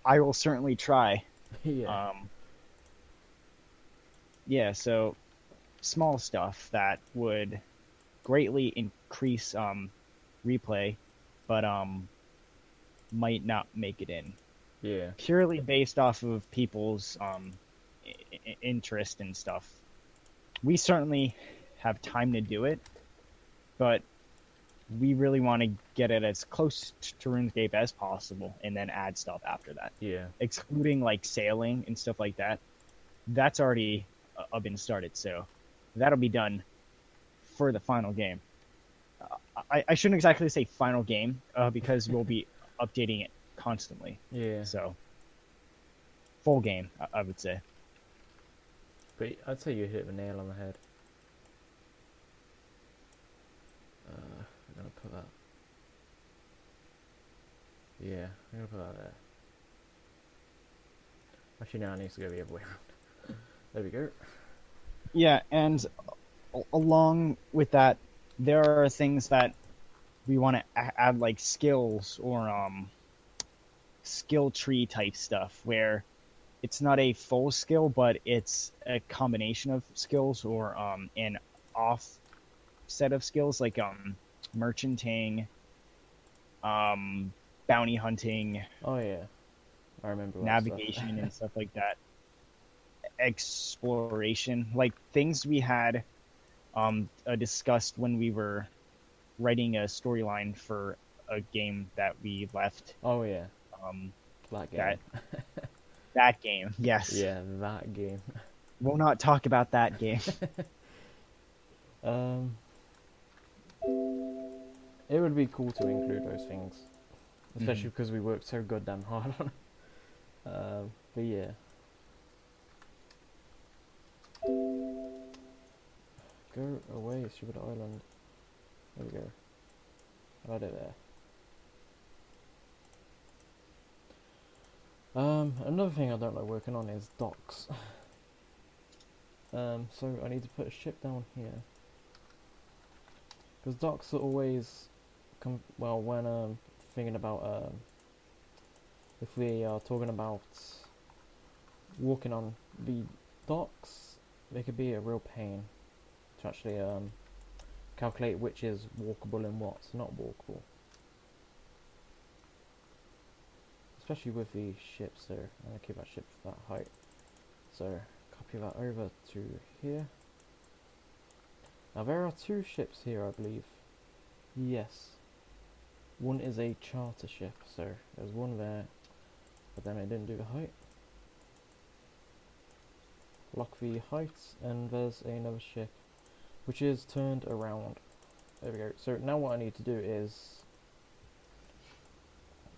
I will certainly try. yeah, Um, yeah, so small stuff that would greatly increase replay, but might not make it in yeah, purely based off of people's interest and stuff. We certainly have time to do it, but we really want to get it as close to RuneScape as possible and then add stuff after that. yeah, Excluding like sailing and stuff like that, that's already been started, so that'll be done for the final game. I shouldn't exactly say final game because we'll be updating it constantly. yeah. So full game, I would say. But I'd say you hit the nail on the head. I'm gonna put that. Yeah, I'm gonna put that there. Actually, no, it needs to go the other way around. There we go. Yeah, and along with that, there are things that we want to add, like skills or skill tree type stuff, where it's not a full skill, but it's a combination of skills or an off set of skills, like merchanting, bounty hunting, Oh yeah, I remember that navigation, stuff. and stuff like that. Exploration, like things we had discussed when we were writing a storyline for a game that we left. Oh yeah, Um, that game. that that game, yes. Yeah, that game. We'll not talk about that game. Um, it would be cool to include those things, especially because we worked so goddamn hard on it. But yeah. Go away, stupid island. There we go. I had it there. Another thing I don't like working on is docks. So I need to put a ship down here. Because docks are always, well, when thinking about, if we are talking about walking on the docks, they could be a real pain to actually calculate which is walkable and what's not walkable. Especially with the ships there. I'm going to keep that ship that height. So copy that over to here. Now there are two ships here, I believe. Yes. One is a charter ship, so there's one there, but then it didn't do the height. Lock the height, and there's another ship which is turned around. There we go. So now what I need to do is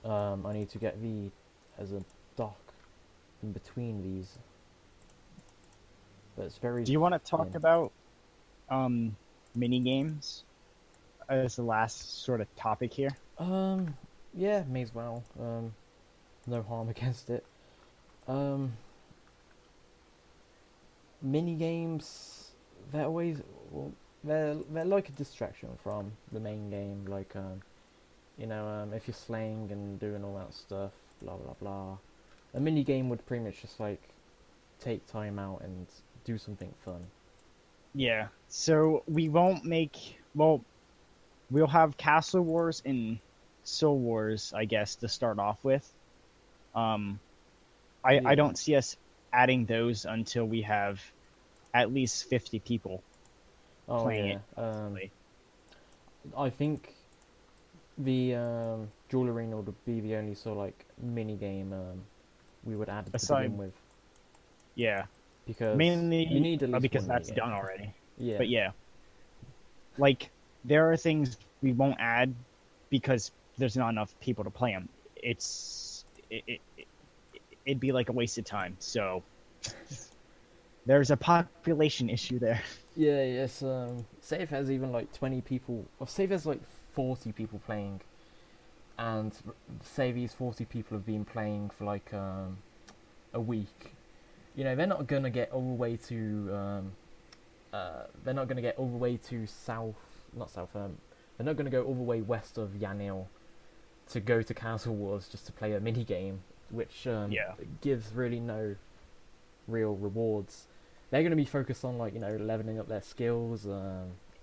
I need to get as a dock in between these. But it's very Do you want to talk thin. about mini games as the last sort of topic here? Yeah, may as well. No harm against it. Mini games, they're always, well, they're like a distraction from the main game. Like if you're slaying and doing all that stuff, blah blah blah. A mini game would pretty much just like take time out and do something fun. Yeah. So we won't make, well, we'll have Castle Wars and Soul Wars, I guess, to start off with. I Yeah. don't see us adding those until we have at least 50 people Oh playing yeah. it constantly. I think the Duel Arena would be the only sort of like mini game we would add to Aside- begin with, Yeah. because Mainly you need at least because one that's minigame. done already. Yeah. But yeah. Like, there are things we won't add because there's not enough people to play them. it'd be like a waste of time. So there's a population issue there. Yeah, yes. Say if there's even like 20 people, or say there's like 40 people playing, and say these 40 people have been playing for like a week. You know, they're not gonna get all the way to they're not gonna get all the way to south, not south. They're not gonna go all the way west of Yanil to go to Castle Wars just to play a mini game, which Yeah. gives really no real rewards. They're going to be focused on like leveling up their skills,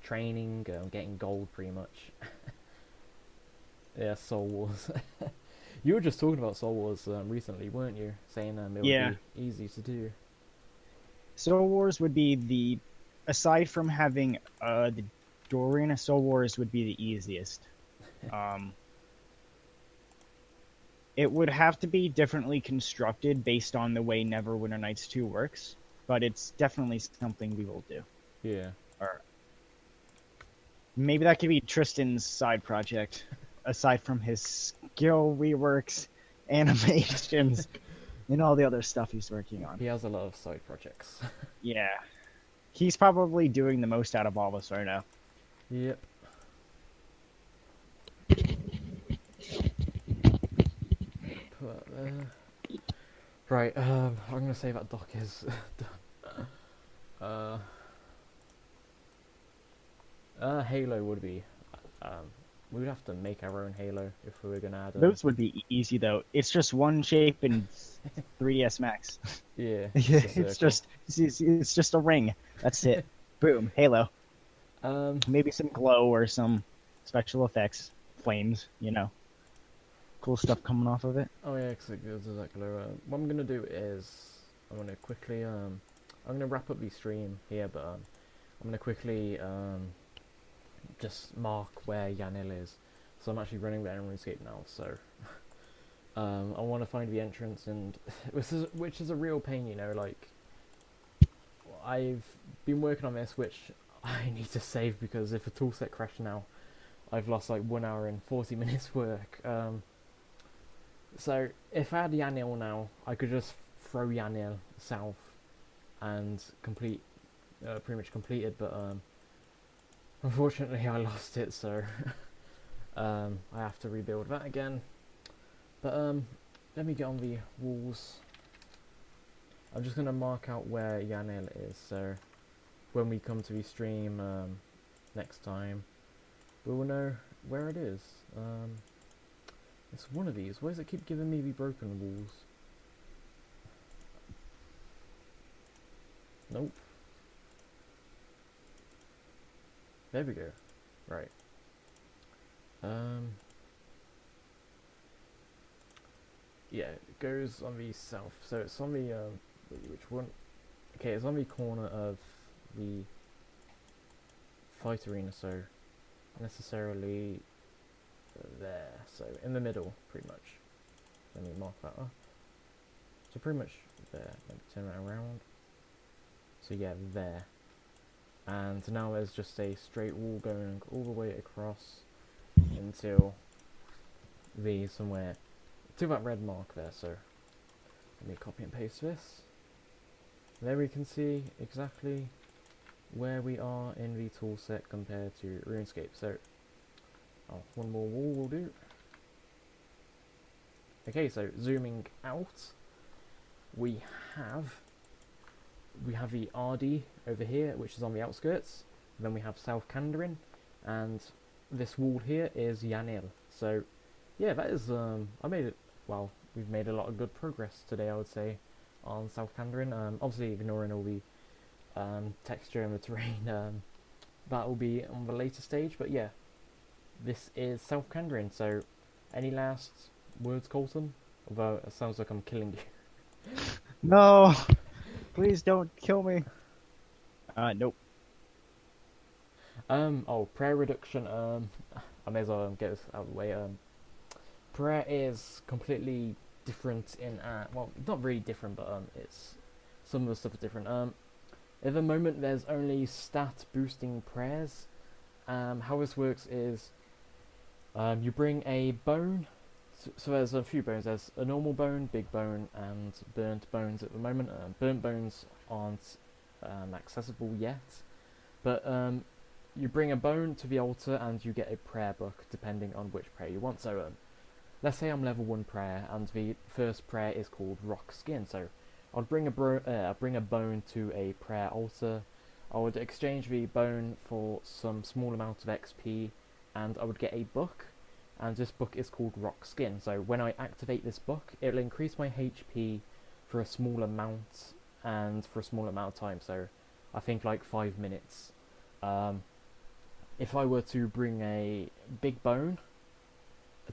training, getting gold pretty much. Yeah, Soul Wars. You were just talking about Soul Wars recently, weren't you? Saying it would Yeah. be easy to do. Soul Wars would be aside from having the Dorian, Soul Wars would be the easiest. It would have to be differently constructed based on the way Neverwinter Nights 2 works, but it's definitely something we will do. Yeah. Or maybe that could be Tristan's side project, aside from his skill reworks, animations, and all the other stuff he's working on. He has a lot of side projects. Yeah. He's probably doing the most out of all of us right now. Yep. Put that there. Right, I'm gonna say that dock is done. Halo would be. We would have to make our own Halo if we were gonna add. Those would be easy though. It's just one shape in 3ds Max. Yeah. It's just a ring. That's it. Boom, Halo. Maybe some glow or some special effects, flames. Cool stuff coming off of it. Oh yeah, exactly. What I'm gonna do is I'm gonna quickly I'm gonna wrap up the stream here, but I'm gonna quickly just mark where Yanil is. So I'm actually running there in Runescape now. So I want to find the entrance, and which is a real pain, like I've been working on this, which I need to save because if a toolset crashed now, I've lost like 1 hour and 40 minutes work. So if I had Yanil now, I could just throw Yanil south and pretty much completed, but unfortunately I lost it, so I have to rebuild that again. But let me get on the walls. I'm just going to mark out where Yanil is, so when we come to the stream next time, we will know where it is. It's one of these. Why does it keep giving me the broken walls? Nope. There we go. Right. Yeah, it goes on the south. So it's on the which one? Okay, it's on the corner of the fight arena, so necessarily there, so in the middle pretty much. Let me mark that up. So pretty much there. Let me turn that around. So yeah, there. And now there's just a straight wall going all the way across until somewhere to that red mark there. So let me copy and paste this. There we can see exactly where we are in the toolset compared to RuneScape. So one more wall will do. Okay, so zooming out, we have the RD over here, which is on the outskirts. Then we have South Kandarin, and this wall here is Yanil. So yeah, that is we've made a lot of good progress today, I would say, on South Kandarin. Obviously ignoring all the texture and the terrain, that will be on the later stage, but yeah, this is South Kandarin. So any last words, Colton? Although it sounds like I'm killing you. No, please don't kill me. Nope. Prayer reduction. I may as well get this out of the way. Prayer is completely different in well, not really different, but it's some of the stuff is different. At the moment, there's only stat boosting prayers. How this works is you bring a bone So there's a few bones. There's a normal bone, big bone, and burnt bones at the moment. Burnt bones aren't accessible yet, but you bring a bone to the altar and you get a prayer book depending on which prayer you want. So let's say I'm level 1 prayer and the first prayer is called Rock Skin. So I'd bring a bone to a prayer altar. I would exchange the bone for some small amount of XP, and I would get a book. And this book is called Rock Skin. So when I activate this book, it'll increase my HP for a small amount and for a small amount of time. So I think like 5 minutes. If I were to bring a big bone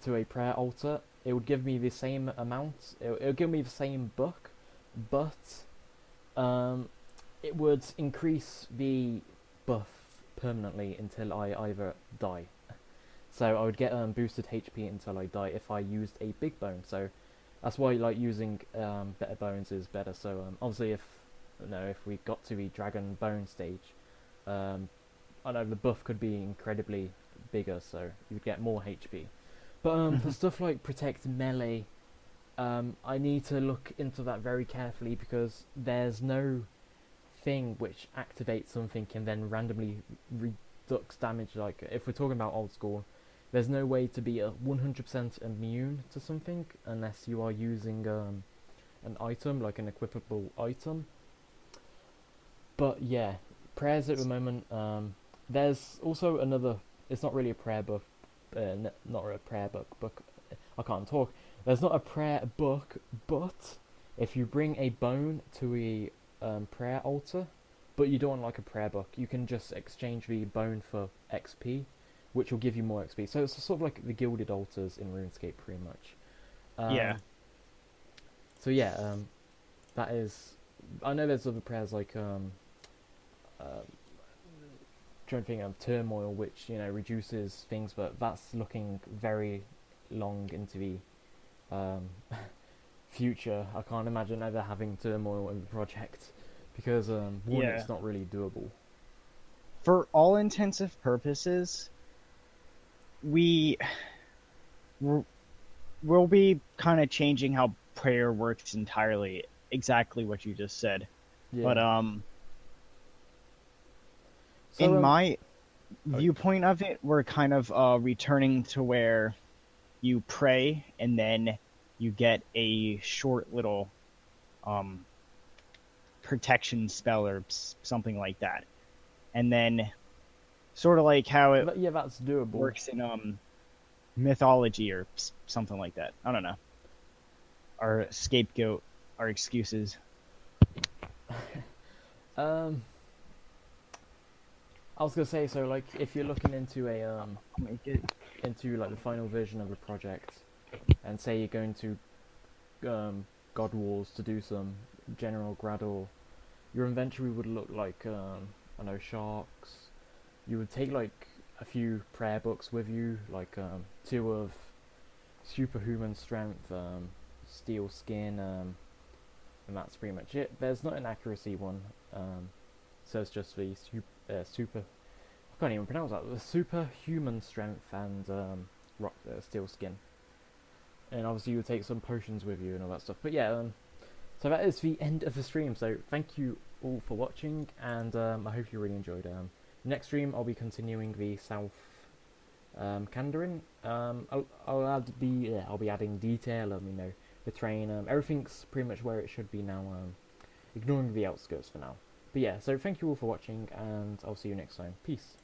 to a prayer altar, it would give me the same amount. It would give me the same book, but it would increase the buff permanently until I either die. So I would get boosted HP until I die if I used a big bone. So that's why like using better bones is better. So obviously if we got to the dragon bone stage, I know the buff could be incredibly bigger, so you'd get more HP. But for stuff like protect melee, I need to look into that very carefully because there's no thing which activates something and then randomly reducts damage. Like if we're talking about old school, there's no way to be 100% immune to something unless you are using an item, like an equipable item. But yeah, prayers at the moment. There's also another. It's not really a prayer book. Not a prayer book. I can't talk. There's not a prayer book, but if you bring a bone to a prayer altar, but you don't want like a prayer book, you can just exchange the bone for XP, which will give you more XP. So it's sort of like the gilded altars in RuneScape, pretty much. Yeah. So yeah, that is. I know there's other prayers like trying to think of turmoil, which reduces things, but that's looking very long into the future. I can't imagine ever having turmoil in the project because one, it's not really doable. For all intensive purposes, we'll be kind of changing how prayer works entirely. Exactly what you just said. Yeah. But in my viewpoint of it, we're kind of returning to where you pray and then you get a short little protection spell or something like that, and then sort of like how it that's doable. Works in mythology or something like that. I don't know. Our scapegoat, our excuses. I was gonna say, so like if you're looking into into like the final version of a project, and say you're going to God Wars to do some general Grador, your inventory would look like I know sharks. You would take like a few prayer books with you, like 2 of superhuman strength, steel skin, and that's pretty much it. There's not an accuracy one, so it's just the super. I can't even pronounce that. The superhuman strength and steel skin. And obviously you would take some potions with you and all that stuff. But yeah, so that is the end of the stream. So thank you all for watching, and I hope you really enjoyed. Next stream I'll be continuing the South Kandarin. I'll be adding detail of the train. Everything's pretty much where it should be now. Ignoring the outskirts for now. But yeah, so thank you all for watching, and I'll see you next time. Peace.